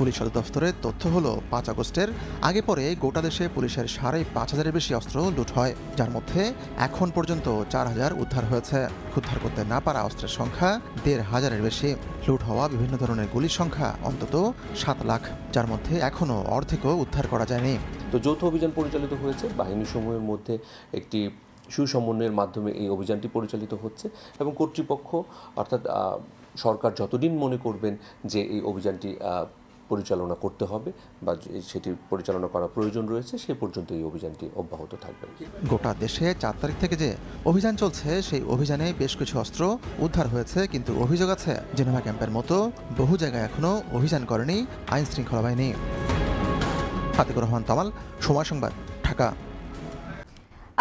Speaker 5: পুলিশ সদর দফতরের তথ্য হলো 5 আগস্টের আগে পরে গোটা দেশে পুলিশের 5,500-এর বেশি অস্ত্র লুট হয়, যার মধ্যে এখন পর্যন্ত 4000 উদ্ধার হয়েছে। উদ্ধার করতে না পারা অস্ত্রের সংখ্যা 1,500-এর বেশি। লুট হওয়া বিভিন্ন ধরনের গুলির সংখ্যা অন্তত 7 লাখ, যার মধ্যে এখনও অর্ধেকও উদ্ধার করা যায়নি।
Speaker 10: তো যৌথ অভিযান পরিচালিত হয়েছে বাহিনী সমূহের মধ্যে একটি সুসমন্বয়ের মাধ্যমে এই অভিযানটি পরিচালিত হচ্ছে এবং কর্তৃপক্ষ অর্থাৎ সরকার যতদিন মনে করবেন যে এই অভিযানটি পরিচালনা করতে হবে বা সেটি পরিচালনা করা প্রয়োজন রয়েছে সে পর্যন্ত এই অভিযানটি অব্যাহত থাকবে।
Speaker 5: গোটা দেশে 4 তারিখ থেকে যে অভিযান চলছে সেই অভিযানে বেশ কিছু অস্ত্র উদ্ধার হয়েছে, কিন্তু অভিযোগ আছে জেনেভা ক্যাম্পের মতো বহু জায়গায় এখনো অভিযান করেনি আইন শৃঙ্খলা বাহিনী। আতিকুর রহমান তামাল, সময় সংবাদ, ঢাকা।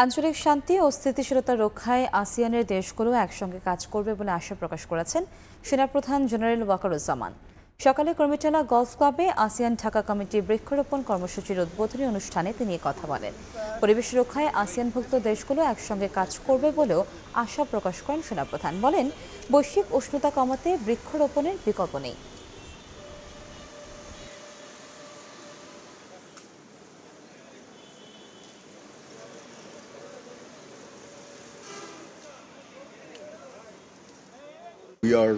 Speaker 1: আঞ্চলিক শান্তি ও স্থিতিশীলতা রক্ষায় আসিয়ানের দেশগুলো একসঙ্গে কাজ করবে বলে আশা প্রকাশ করেছেন সেনাপ্রধান জেনারেল ওয়াকারুজ্জামান। সকালে কর্মিটালা গলফ ক্লাবে আসিয়ান ঢাকা কমিটির বৃক্ষরোপণ কর্মসূচির উদ্বোধনী অনুষ্ঠানে তিনি কথা বলেন। পরিবেশ রক্ষায় আসিয়ানভুক্ত দেশগুলো একসঙ্গে কাজ করবে বলেও আশা প্রকাশ করেন সেনাপ্রধান। বলেন, বৈশ্বিক উষ্ণতা কমাতে বৃক্ষরোপণের বিকল্প নেই।
Speaker 11: We are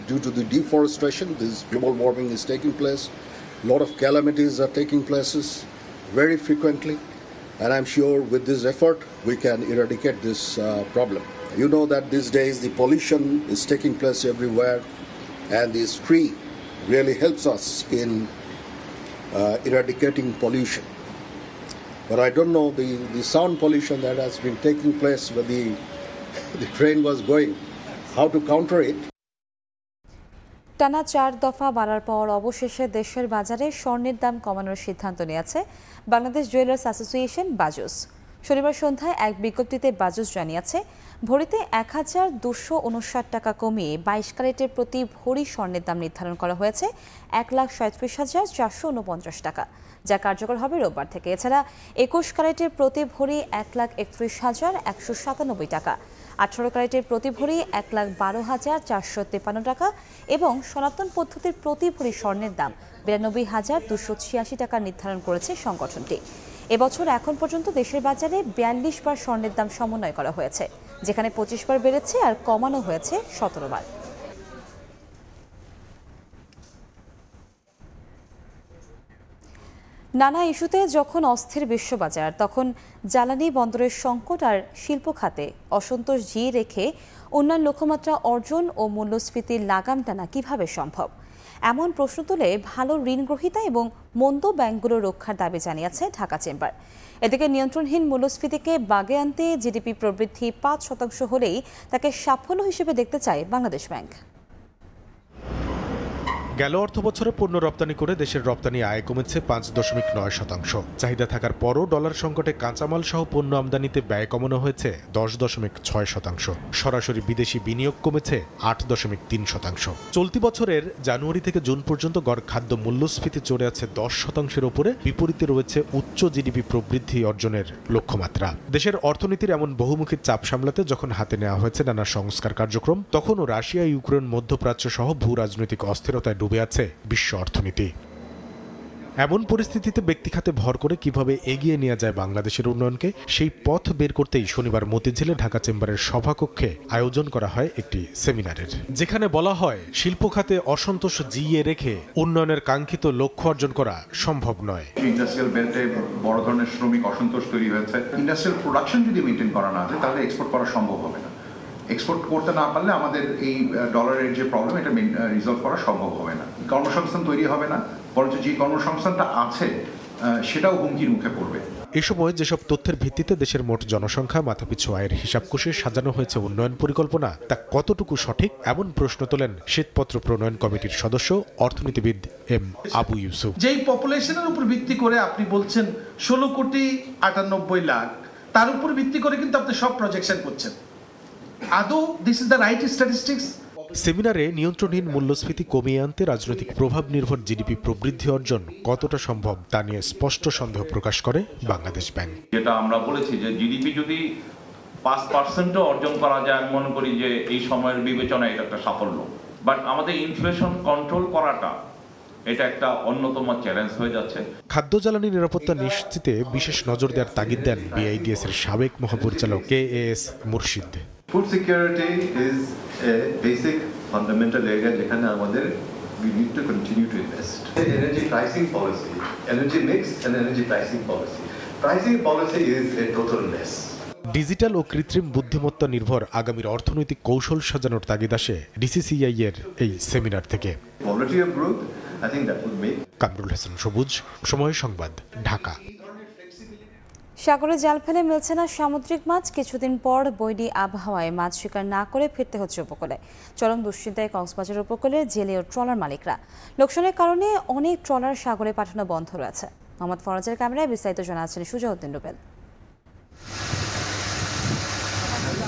Speaker 11: due to the deforestation, this global warming is taking place. A lot of calamities are taking places very frequently, and I'm sure with this effort we can eradicate this problem. You know that these days the pollution is taking place everywhere, and this tree really helps us in eradicating pollution. But I don't know the sound pollution that has been taking place when the train was going, how to counter it.
Speaker 1: টানা 4 দফা বাড়ার পর অবশেষে দেশের বাজারে স্বর্ণের দাম কমানোর সিদ্ধান্ত নিয়েছে বাংলাদেশ জুয়েলার্স অ্যাসোসিয়েশন বাজুস। শনিবার সন্ধ্যায় এক বিজ্ঞপ্তিতে বাজুস জানিয়েছে, ভরিতে 1259 টাকা কমিয়ে 22 ক্যারেটের প্রতি ভরি স্বর্ণের দাম নির্ধারণ করা হয়েছে 1,37,449 টাকা, যা কার্যকর হবে রোববার থেকে। এছাড়া 21 ক্যারেটের প্রতি ভরি 1,31,197 টাকা 18 ক্যারেটের প্রতি ভরি 1,12,453 টাকা এবং সনাতন পদ্ধতির প্রতি ভরি স্বর্ণের দাম 92,286 টাকা নির্ধারণ করেছে সংগঠনটি। এবছর এখন পর্যন্ত দেশের বাজারে 42 বার স্বর্ণের দাম সমন্বয় করা হয়েছে, যেখানে 25 বার বেড়েছে আর কমানো হয়েছে 17 বার। নানা ইস্যুতে যখন অস্থির বিশ্ববাজার, তখন জ্বালানি বন্দরের সংকট আর শিল্প খাতে অসন্তোষ জিয়ে রেখে উন্নয়ন লক্ষ্যমাত্রা অর্জন ও মূল্যস্ফীতির লাগাম টানা কিভাবে সম্ভব, এমন প্রশ্ন তুলে ভালো ঋণ গ্রহীতা এবং মন্দ ব্যাংকগুলো রক্ষার দাবি জানিয়েছে ঢাকা চেম্বার। এদিকে নিয়ন্ত্রণহীন মূল্যস্ফীতিকে বাগে আনতে জিডিপি প্রবৃদ্ধি 5% হলেই তাকে সাফল্য হিসেবে দেখতে চায় বাংলাদেশ ব্যাংক।
Speaker 12: গেল অর্থবছরে পণ্য রপ্তানি করে দেশের রপ্তানি আয় কমেছে 5.9%। চাহিদা থাকার পরও ডলার সংকটে কাঁচামাল সহ পণ্য আমদানিতে ব্যয় কমানো হয়েছে 10.6%। সরাসরি বিদেশি বিনিয়োগ কমেছে 8.3%। চলতি বছরের জানুয়ারি থেকে জুন পর্যন্ত গড় খাদ্য মূল্যস্ফীতি চড়ে আছে 10%-এর ওপরে, বিপরীতে রয়েছে উচ্চ জিডিপি প্রবৃদ্ধি অর্জনের লক্ষ্যমাত্রা। দেশের অর্থনীতির এমন বহুমুখী চাপ সামলাতে যখন হাতে নেওয়া হয়েছে নানা সংস্কার কার্যক্রম, তখনও রাশিয়া, ইউক্রেন, মধ্যপ্রাচ্য সহ ভূ রাজনৈতিক অস্থিরতায় ডুবে আছে বিশ্ব অর্থনীতি। এমন পরিস্থিতিতে ব্যক্তি খাতে ভর করে কিভাবে এগিয়ে নিয়ে যায় বাংলাদেশের উন্নয়নকে, সেই পথ বের করতেই শনিবার মতিঝিলে ঢাকা চেম্বারের সভাকক্ষে আয়োজন করা হয় একটি সেমিনারের, যেখানে বলা হয় শিল্প খাতে অসন্তোষ জিইয়ে রেখে উন্নয়নের কাঙ্ক্ষিত লক্ষ্য অর্জন করা সম্ভব নয়।
Speaker 13: ইন্ডাস্ট্রিয়াল বেল্টে বড় ধরনের শ্রমিক অসন্তোষ তৈরি হয়েছে। ইন্ডাস্ট্রিয়াল প্রোডাকশন যদি মেনটেন করা না যায় তাহলে এক্সপোর্ট করা সম্ভব হবে না। এক্সপোর্ট করতে না পারলে আমাদের এই ডলারের যে প্রবলেম, এটা রিজলভ করা সম্ভব হবে না। কর্মসংস্থান তৈরি হবে না, বরঞ্চ যে কর্মসংস্থানটা আছে সেটাও হুমকির মুখে পড়বে।
Speaker 12: এ সময় যেসব তথ্যের ভিত্তিতে দেশের মোট জনসংখ্যা, মাথাপিছু আয়ের হিসাব কষে সাজানো হয়েছে উন্নয়ন পরিকল্পনা, তা কতটুকু সঠিক এমন প্রশ্ন তোলেন শ্বেতপত্র প্রণয়ন কমিটির সদস্য অর্থনীতিবিদ এম আবু ইউসুফ।
Speaker 14: যেই পপুলেশনের উপর ভিত্তি করে আপনি বলছেন 16,98,00,000, তার উপর ভিত্তি করে কিন্তু আপনি সব প্রজেকশন করছেন। আদৌ this is the right statistics?
Speaker 12: সেমিনারে নিয়ন্ত্রণহীন মূল্যস্ফীতি কমিয়ে আনতে রাজনৈতিক প্রভাব নির্ভর জিডিপি প্রবৃদ্ধি অর্জন কতটা সম্ভব তা নিয়ে স্পষ্ট সন্দেহ প্রকাশ করে বাংলাদেশ ব্যাংক।
Speaker 15: যেটা আমরা বলেছি যে জিডিপি যদি 5% অর্জন করা যায়, আমি মনে করি যে এই সময়ের বিবেচনায় এটা একটা সাফল্য। বাট আমাদের ইনফ্লেশন কন্ট্রোল করাটা এটা একটা অন্যতম চ্যালেঞ্জ হয়ে যাচ্ছে।
Speaker 12: খাদ্য জ্বালানি নিরাপত্তা নিশ্চিতে বিশেষ নজর দেওয়ার তাগিদ দেন বিআইডিএস এর সাবেক মহাপরিচালক KAS মুর্শিদ।
Speaker 16: Food security is a basic fundamental area যেখানে আমাদের we need to continue to invest. Energy pricing policy, energy mix and energy pricing policy. Pricing policy is a total mess.
Speaker 12: Digital ও কৃত্রিম বুদ্ধিমত্তা নির্ভর আগামীর অর্থনৈতিক কৌশল সাজানোর তাগিদ আসে DCCI এর এই সেমিনার থেকে।
Speaker 16: Quality of growth, I think that will make.
Speaker 12: Kamrul Hasan সবুজ, সময় সংবাদ, ঢাকা।
Speaker 1: সাগরে জাল ফেলে মিলছে না সামুদ্রিক মাছ, কিছুদিন পর বৈরী আবহাওয়ায় মাছ শিকার না করে ফিরতে হচ্ছে উপকূলে। চরম দুশ্চিন্তায় কক্সবাজার উপকূলে জেলে ও ট্রলার মালিকরা। লোকসানের কারণে অনেক ট্রলার সাগরে পাঠানো বন্ধ রয়েছে। মোহাম্মদ ফরাজের ক্যামেরায় বিস্তারিত জানাচ্ছেন সুজাউদ্দিন রুবেল।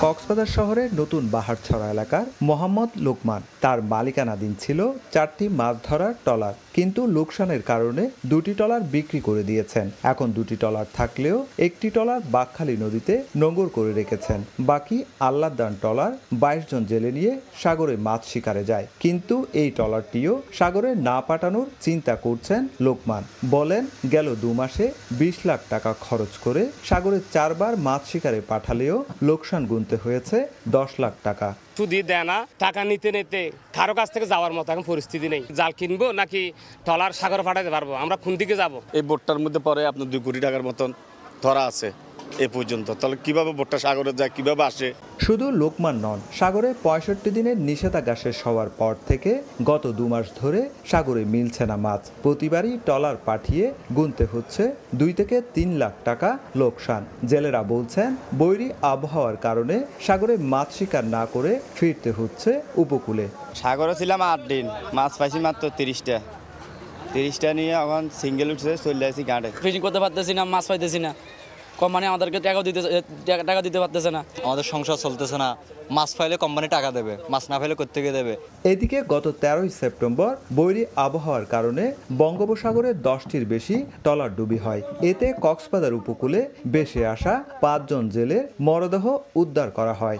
Speaker 17: কক্সবাজার শহরের নতুন বাহারছড়া এলাকার মোহাম্মদ লোকমান, তার মালিকানাধীন ছিল 4টি মাছ ধরার ট্রলার, কিন্তু লোকসানের কারণে 2টি ট্রলার বিক্রি করে দিয়েছেন। এখন 2টি ট্রলার থাকলেও একটি ট্রলার বাকখালী নদীতে নোঙর করে রেখেছেন। বাকি আল্লাহদান ট্রলার 22 জন জেলে নিয়ে সাগরে মাছ শিকারে যায়, কিন্তু এই ট্রলারটিও সাগরে না পাঠানোর চিন্তা করছেন লোকমান। বলেন, গেল 2 মাসে 20 লাখ টাকা খরচ করে সাগরে 4 বার মাছ শিকারে পাঠালেও লোকসান গুনতে হয়েছে 10 লাখ টাকা।
Speaker 18: সুদি দেয় না, টাকা নিতে নিতে কারো কাছ থেকে যাওয়ার মতো এখন পরিস্থিতি নেই। জাল কিনবো নাকি ট্রলার সাগরে পাঠাতে পারবো, আমরা কোন দিকে যাবো?
Speaker 19: এই বোটটার মধ্যে পরে আপনার 2 কোটি টাকার মতন ধরা আছে এ পর্যন্ত, তাহলে কিভাবে বোটটা সাগরে যায়, কিভাবে আসে?
Speaker 17: শুধু লোকমান নন, সাগরে 65 দিনের নিষেধাজ্ঞা শেষ হওয়ার পর থেকে গত 2 মাস ধরে সাগরে মিলছে না মাছ। প্রতিবারই ট্রলার পাঠিয়ে গুনতে হচ্ছে 2 থেকে 3 লাখ টাকা লোকসান। জেলেরা বলছেন, বৈরী আবহাওয়ার কারণে সাগরে মাছ শিকার না করে ফিরতে হচ্ছে উপকূলে।
Speaker 24: সাগরে ছিলাম 8 দিন, মাছ পাইছি মাত্র 30টা নিয়ে এখন সিঙ্গেল উঠছে, চলে আসি ঘাটে।
Speaker 20: ফিশিং করতে পারতেছি না, মাছ পাইতেছি না,
Speaker 2: কোম্পানি আমাদেরকে টাকা দিতে পারতেছে না,
Speaker 6: আমাদের সংসার চলতেছে না। মাছ ফাইলে কোম্পানি টাকা দেবে, মাছ না ফাইলে কোত্থেকে দেবে।
Speaker 17: এদিকে গত 13ই সেপ্টেম্বর বৈরী আবহাওয়ার কারণে বঙ্গোপসাগরে 10টির বেশি ট্রলার ডুবি হয়। এতে কক্সবাজার উপকূলে ভেসে আসা 5 জন জেলের মরদেহ উদ্ধার করা হয়।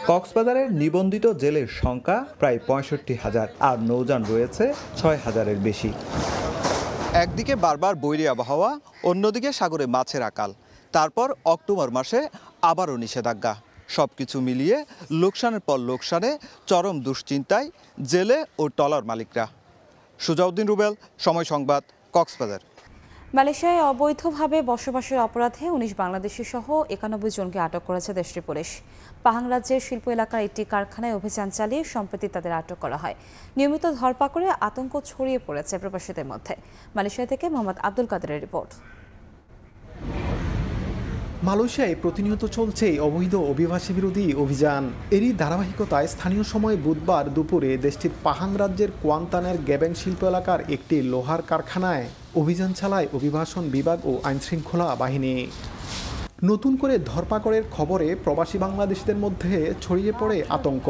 Speaker 17: কক্সবাজারের নিবন্ধিত জেলের সংখ্যা প্রায় 65,000 আর নৌযান রয়েছে 6,000-এর বেশি। একদিকে বারবার বৈরী আবহাওয়া, অন্যদিকে সাগরে মাছের আকাল, তারপর অক্টোবর মাসে আবারও নিষেধাজ্ঞা। সবকিছু মিলিয়ে লোকসানের পর লোকসানে চরম দুশ্চিন্তায় জেলে ও ট্রলার মালিকরা। সুজাউদ্দিন রুবেল, সময় সংবাদ, কক্সবাজার।
Speaker 1: মালয়েশিয়ায় অবৈধভাবে বসবাসের অপরাধে 19 বাংলাদেশি সহ 91 জনকে আটক করেছে দেশটির পুলিশ। পাহাং রাজ্যের শিল্প এলাকার একটি কারখানায় অভিযান চালিয়ে সম্প্রতি তাদের আটক করা হয়। নিয়মিত ধরপাকড়ে আতঙ্ক ছড়িয়ে পড়েছে প্রবাসীদের মধ্যে। মালয়েশিয়া থেকে মোহাম্মদ আব্দুল কাদেরের রিপোর্ট।
Speaker 20: মালয়েশিয়ায় প্রতিনিয়ত চলছে অবৈধ অভিবাসী বিরোধী অভিযান। এরই ধারাবাহিকতায় স্থানীয় সময় বুধবার দুপুরে দেশটির পাহাং রাজ্যের কোয়ান্তানের গ্যাবেং শিল্প এলাকার একটি লোহার কারখানায় অভিযান চালায় অভিবাসন বিভাগ ও আইনশৃঙ্খলা বাহিনী। নতুন করে ধরপাকড়ের খবরে প্রবাসী বাংলাদেশিদের মধ্যে ছড়িয়ে পড়ে আতঙ্ক।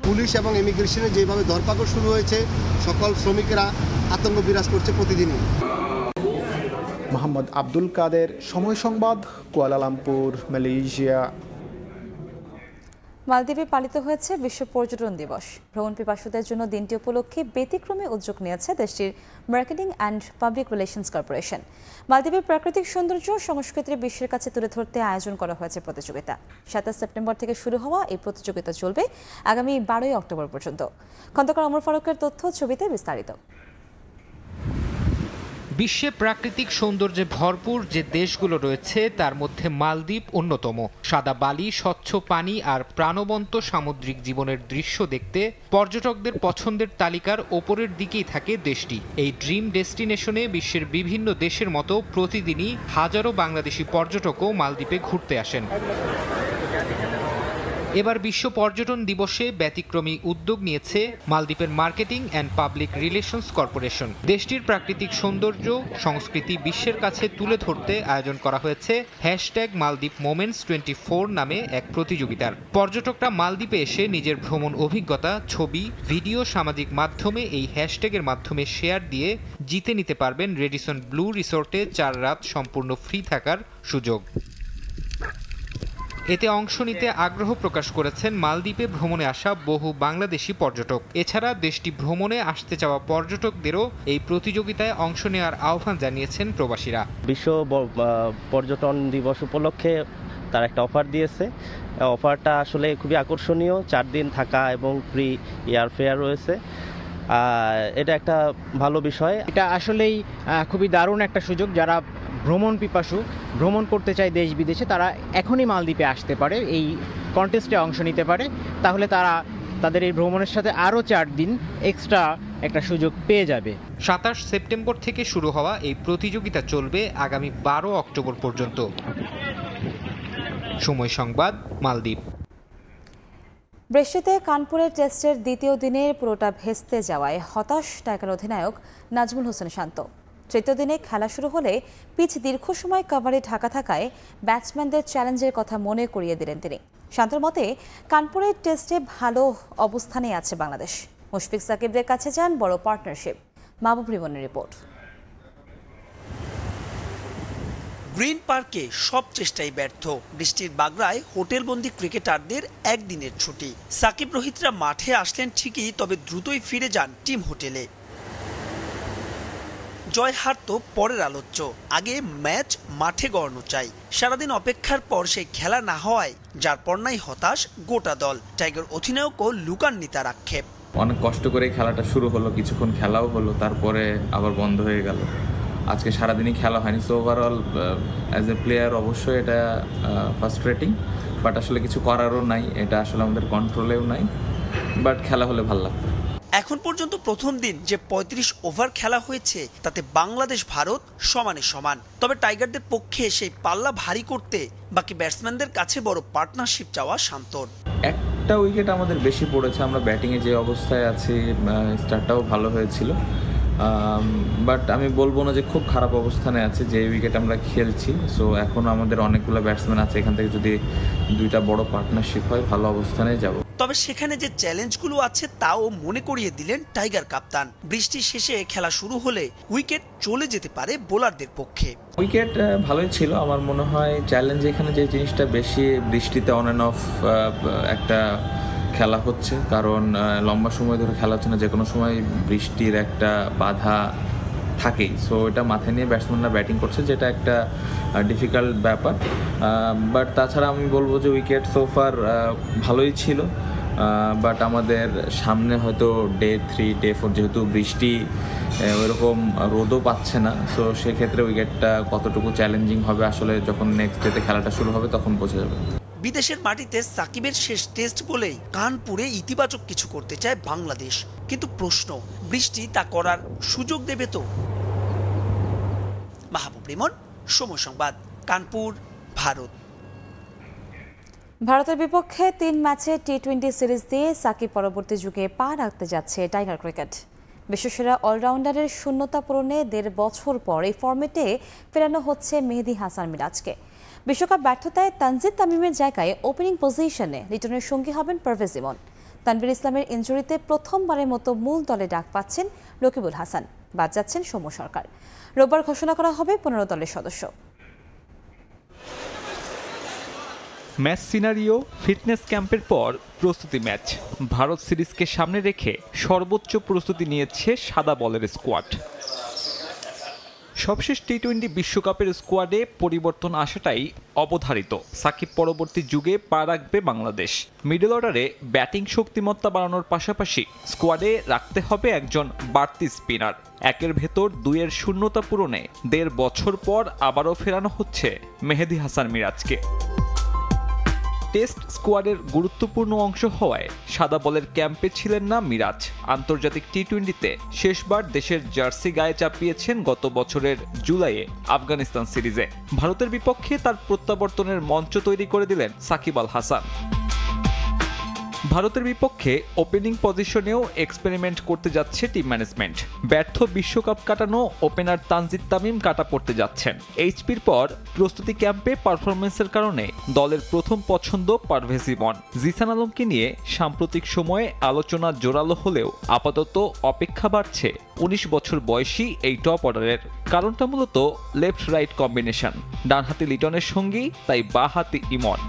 Speaker 9: পুলিশ এবং ইমিগ্রেশনে যেভাবে ধরপাকড় শুরু হয়েছে, সকল শ্রমিকেরা আতঙ্ক বিরাজ করছে প্রতিদিনই।
Speaker 20: মোহাম্মদ আব্দুল কাদের, সময় সংবাদ, কুয়ালালামপুর, মালয়েশিয়া।
Speaker 1: মালদ্বীপে পালিত হয়েছে বিশ্ব পর্যটন দিবস। ভ্রমণ পিপাসুদের জন্য দিনটি উপলক্ষে ব্যতিক্রমী উদ্যোগ নিয়েছে দেশটির marketing and public relations corporation. মালদ্বীপের প্রাকৃতিক সৌন্দর্য সংস্কৃতি বিশ্বের কাছে তুলে ধরতে আয়োজন করা হয়েছে প্রতিযোগিতা। 27 সেপ্টেম্বর থেকে শুরু হওয়া এই প্রতিযোগিতা চলবে আগামী 12 অক্টোবর পর্যন্ত। খন্দকার ওমর ফারুকের তথ্য, ছবিতে বিস্তারিত।
Speaker 21: বিশ্বে প্রাকৃতিক সৌন্দর্যে ভরপুর যে দেশগুলো রয়েছে তার মধ্যে মালদ্বীপ অন্যতম। সাদা বালি, স্বচ্ছ পানি আর প্রাণবন্ত সামুদ্রিক জীবনের দৃশ্য দেখতে পর্যটকদের পছন্দের তালিকার ওপরের দিকেই থাকে দেশটি। এই ড্রিম ডেস্টিনেশনে বিশ্বের বিভিন্ন দেশের মতো প্রতিদিনই হাজারো বাংলাদেশি পর্যটকও মালদ্বীপে ঘুরতে আসেন। এবার বিশ্ব পর্যটন দিবসে ব্যতিক্রমী উদ্যোগ নিয়েছে মালদ্বীপের marketing and public relations corporation. দেশটির প্রাকৃতিক সৌন্দর্য সংস্কৃতি বিশ্বের কাছে তুলে ধরতে আয়োজন করা হয়েছে #মালদ্বীপ মোমেন্টস 24 নামে এক প্রতিযোগিতার। পর্যটকরা মালদ্বীপে এসে নিজের ভ্রমণ অভিজ্ঞতা, ছবি, ভিডিও সামাজিক মাধ্যমে এই হ্যাশট্যাগের মাধ্যমে শেয়ার দিয়ে জিতে নিতে পারবেন রেডিসন ব্লু রিসোর্টে 4 রাত সম্পূর্ণ ফ্রি থাকার সুযোগ। এতে অংশ নিতে আগ্রহ প্রকাশ করেছেন মালদ্বীপে ভ্রমণে আসা বহু বাংলাদেশি পর্যটক। এছাড়া দেশটি ভ্রমণে আসতে চাওয়া পর্যটকদেরও এই প্রতিযোগিতায় অংশ নেওয়ার আহ্বান জানিয়েছেন প্রবাসীরা।
Speaker 22: বিশ্ব পর্যটন দিবস উপলক্ষে তার একটা অফার দিয়েছে। অফারটা আসলে খুবই আকর্ষণীয়। 4 দিন থাকা এবং ফ্রি এয়ার ফেয়ার রয়েছে। এটা একটা ভালো বিষয়।
Speaker 23: এটা আসলেই খুবই দারুণ একটা সুযোগ। যারা ভ্রমণ পিপাসু, ভ্রমণ করতে চায় দেশ বিদেশে, তারা এখনই মালদ্বীপে আসতে পারে, এই কন্টেস্টে অংশ নিতে পারে। তাহলে তারা তাদের এই ভ্রমণের সাথে আরও 4 দিন এক্সট্রা একটা সুযোগ পেয়ে যাবে।
Speaker 21: 27 সেপ্টেম্বর থেকে শুরু হওয়া এই প্রতিযোগিতা চলবে আগামী 12 অক্টোবর পর্যন্ত। সময় সংবাদ, মালদ্বীপ।
Speaker 1: বৃষ্টিতে কানপুরের টেস্টের দ্বিতীয় দিনের পুরোটা ভেস্তে যাওয়ায় হতাশ টাইগার অধিনায়ক নাজমুল হোসেন শান্ত। তৃতীয় দিনে খেলা শুরু হলে পিচ দীর্ঘ সময় কভারে ঢাকা থাকায় ব্যাটসম্যানদের চ্যালেঞ্জের কথা মনে করিয়ে দিলেন তিনি। শান্তর মতে কানপুরের টেস্টে ভালো অবস্থানে আছে বাংলাদেশ। মুশফিক সাকিবদের কাছে যান বড় পার্টনারশিপ। মাহবুব রিমনের রিপোর্ট।
Speaker 25: গ্রিন পার্কে সব চেষ্টাই ব্যর্থ। বৃষ্টির বাগড়ায় হোটেলবন্দি ক্রিকেটারদের একদিনের ছুটি। সাকিব রোহিতরা মাঠে আসলেন ঠিকই, তবে দ্রুতই ফিরে যান টিম হোটেলে। জয় হার তো পরের আলোচ্য, আগে ম্যাচ মাঠে গড়ানো চাই। সারাদিন অপেক্ষার পর সেই খেলা না হওয়ায় যার পর্নাই হতাশ গোটা দল। টাইগার অধিনায়কও লুকাননি তার আক্ষেপ।
Speaker 26: অনেক কষ্ট করে খেলাটা শুরু হলো, কিছুক্ষণ খেলাও হলো, তারপরে আবার বন্ধ হয়ে গেল। আজকে সারাদিনই খেলা হয়নি। So overall as a player অবশ্যই এটা ফ্রাস্ট্রেটিং, বাট আসলে কিছু করারও নাই, এটা আসলে আমাদের কন্ট্রোলেও নাই, বাট খেলা হলে ভালো লাগতো।
Speaker 25: এখন পর্যন্ত প্রথম দিন যে 35 ওভার খেলা হয়েছে তাতে বাংলাদেশ ভারত সমানে সমান। তবে টাইগারদের পক্ষে সেই পাল্লা ভারী করতে বাকি ব্যাটসম্যানদের কাছে বড় পার্টনারশিপ চাওয়া শান্তর।
Speaker 26: একটা উইকেট আমাদের বেশি পড়েছে। আমরা ব্যাটিংয়ে যে অবস্থায় আছি, স্টার্টটাও ভালো হয়েছিল, বাট আমি বলবো না যে খুব খারাপ অবস্থানে আছে, যে উইকেট আমরা খেলছি। সো এখন আমাদের অনেকগুলো ব্যাটসম্যান আছে, এখান থেকে যদি দুইটা বড় পার্টনারশিপ হয় ভালো অবস্থানে যাব।
Speaker 25: তবে সেখানে যে চ্যালেঞ্জগুলো আছে তাও মনে করিয়ে দিলেন টাইগার কাপ্তান। বৃষ্টি শেষে খেলা শুরু হলে উইকেট চলে যেতে পারে বোলারদের পক্ষে।
Speaker 26: উইকেট ভালোই ছিল, আমার মনে হয় চ্যালেঞ্জ এখানে যে জিনিসটা বেশি, বৃষ্টিতে অন অ্যান্ড অফ একটা খেলা হচ্ছে, কারণ লম্বা সময় ধরে খেলা হচ্ছে না, যে কোনো সময় বৃষ্টির একটা বাধা থাকেই। সো এটা মাথায় নিয়ে ব্যাটসম্যানরা ব্যাটিং করছে, যেটা একটা ডিফিকাল্ট ব্যাপার। বাট তাছাড়া আমি বলবো যে উইকেট সোফার ভালোই ছিল, বাট আমাদের সামনে হয়তো ডে 3, ডে 4 যেহেতু বৃষ্টি ওইরকম রোদও পাচ্ছে না, সো সেক্ষেত্রে উইকেটটা কতটুকু চ্যালেঞ্জিং হবে আসলে যখন নেক্সট ডেতে খেলাটা শুরু হবে তখন বোঝা যাবে।
Speaker 25: বিদেশের মাটিতে সাকিবের শেষ টেস্ট বলেই কানপুরে ইতিবাচক কিছু করতে চায় বাংলাদেশ, কিন্তু প্রশ্ন, বৃষ্টি তা করার সুযোগ দেবে তো? মাহবুব রিমন, সময় সংবাদ, কানপুর, ভারত।
Speaker 1: ভারতের বিপক্ষে 3 ম্যাচে টি-20 সিরিজ দিয়ে সাকিব পরবর্তী যুগে পা রাখতে যাচ্ছে টাইগার ক্রিকেট। বিশ্বসেরা অলরাউন্ডারের শূন্যতা পূরণে 1.5 বছর পর এই ফর্মেটে ফেরানো হচ্ছে মেহেদী হাসান মিরাজকে। বিশ্বকাপ ব্যর্থতায় তানজিদ তামিমের জায়গায় ওপেনিং পজিশনে লিটনের সঙ্গী হবেন পারভেজ ইমন। তানভীর ইসলামের ইনজুরিতে প্রথমবারের মতো মূল দলে ডাক পাচ্ছেন রকিবুল হাসান, বাদ যাচ্ছেন সৌম্য সরকার। রোববার ঘোষণা করা হবে 15 দলের সদস্য।
Speaker 3: ম্যাচ সিনারিও, ফিটনেস ক্যাম্পের পর প্রস্তুতি ম্যাচ। ভারত সিরিজকে সামনে রেখে সর্বোচ্চ প্রস্তুতি নিয়েছে সাদা বলের স্কোয়াড। সবশেষ টি-20 বিশ্বকাপের স্কোয়াডে পরিবর্তন আসাটাই অবধারিত। সাকিব পরবর্তী যুগে পা রাখবে বাংলাদেশ। মিডল অর্ডারে ব্যাটিং শক্তিমত্তা বাড়ানোর পাশাপাশি স্কোয়াডে রাখতে হবে একজন বাড়তি স্পিনার। 1-এর ভেতর 2-এর শূন্যতা পূরণে 1.5 বছর পর আবারও ফেরানো হচ্ছে মেহেদী হাসান মিরাজকে। টেস্ট স্কোয়াডের গুরুত্বপূর্ণ অংশ হওয়ায় সাদা বলের ক্যাম্পে ছিলেন না মিরাজ। আন্তর্জাতিক টি-20তে শেষবার দেশের জার্সি গায়ে চাপিয়েছেন গত বছরের জুলাইয়ে আফগানিস্তান সিরিজে। ভারতের বিপক্ষে তার প্রত্যাবর্তনের মঞ্চ তৈরি করে দিলেন সাকিব আল হাসান। ভারতের বিপক্ষে ওপেনিং পজিশনেও এক্সপেরিমেন্ট করতে যাচ্ছে টিম ম্যানেজমেন্ট। ব্যর্থ বিশ্বকাপ কাটানো ওপেনার তানজিদ তামিম কাটা পড়তে যাচ্ছেন। এইচপির পর প্রস্তুতি ক্যাম্পে পারফরমেন্সের কারণে দলের প্রথম পছন্দ পারভেজ ইমন। জিসান আলমকে নিয়ে সাম্প্রতিক সময়ে আলোচনা জোরালো হলেও আপাতত অপেক্ষা বাড়ছে 19 বছর বয়সী এই টপ অর্ডারের। কারণটা মূলত লেফট রাইট কম্বিনেশন। ডানহাতি লিটনের সঙ্গী, তাই বাঁহাতি ইমন।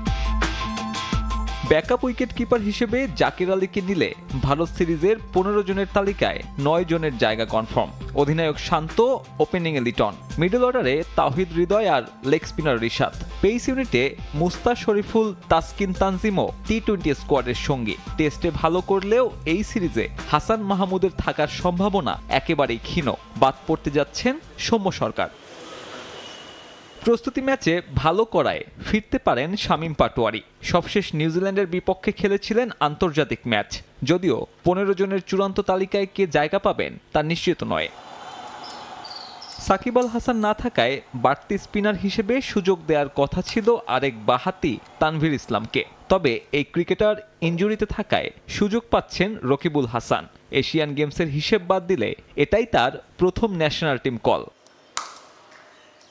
Speaker 3: ব্যাকআপ উইকেট কিপার হিসেবে জাকির আলীকে নিলে ভারত সিরিজের 15 জনের তালিকায় 9 জনের জায়গা কনফার্ম। অধিনায়ক শান্ত, ওপেনিংয়ে লিটন, মিডল অর্ডারে তাওহিদ হৃদয় আর লেগ স্পিনার রিশাদ। পেস ইউনিটে মুস্তা শরীফুল, তাসকিন তানজিমও টি-20 স্কোয়াডের সঙ্গী। টেস্টে ভালো করলেও এই সিরিজে হাসান মাহমুদের থাকার সম্ভাবনা একেবারেই ক্ষীণ। বাদ পড়তে যাচ্ছেন সৌম্য সরকার। প্রস্তুতি ম্যাচে ভালো করায় ফিরতে পারেন শামীম পাটোয়ারি। সবশেষ নিউজিল্যান্ডের বিপক্ষে খেলেছিলেন আন্তর্জাতিক ম্যাচ, যদিও 15 জনের চূড়ান্ত তালিকায় কে জায়গা পাবেন তা নিশ্চিত নয়। সাকিব আল হাসান না থাকায় বাড়তি স্পিনার হিসেবে সুযোগ দেওয়ার কথা ছিল আরেক বাঁহাতি তানভীর ইসলামকে। তবে এই ক্রিকেটার ইনজুরিতে থাকায় সুযোগ পাচ্ছেন রকিবুল হাসান। এশিয়ান গেমসের হিসেব বাদ দিলে এটাই তার প্রথম ন্যাশনাল টিম কল।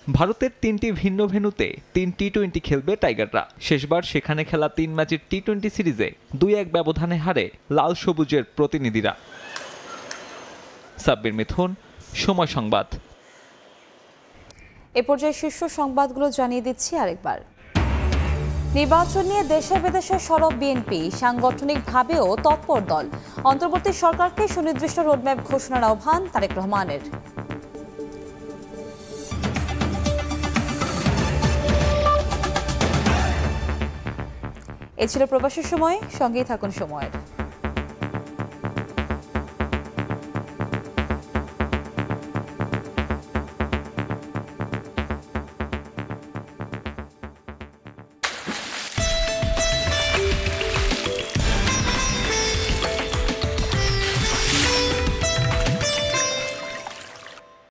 Speaker 3: ভারতের 3টি ভিন্ন ভেন্যুতে 3 টি-20 খেলবে টাইগাররা। শেষবার সেখানে খেলা 3 ম্যাচের টি-20 সিরিজে 2-1 ব্যবধানে হারে লাল সবুজের প্রতিনিধিরা। সাব্বির মিথুন, সময় সংবাদ।
Speaker 1: এ পর্যায়ে শীর্ষ সংবাদগুলো জানিয়ে দিচ্ছি আরেকবার। নির্বাচন নিয়ে দেশে বিদেশে সরব বিএনপি, সাংগঠনিকভাবেও তৎপর দল। অন্তর্বর্তী সরকারকে সুনির্দিষ্ট রোডম্যাপ ঘোষণার আহ্বান তারেক রহমানের। এ ছিল প্রবাসের সময়, সঙ্গেই থাকুন সময়ের।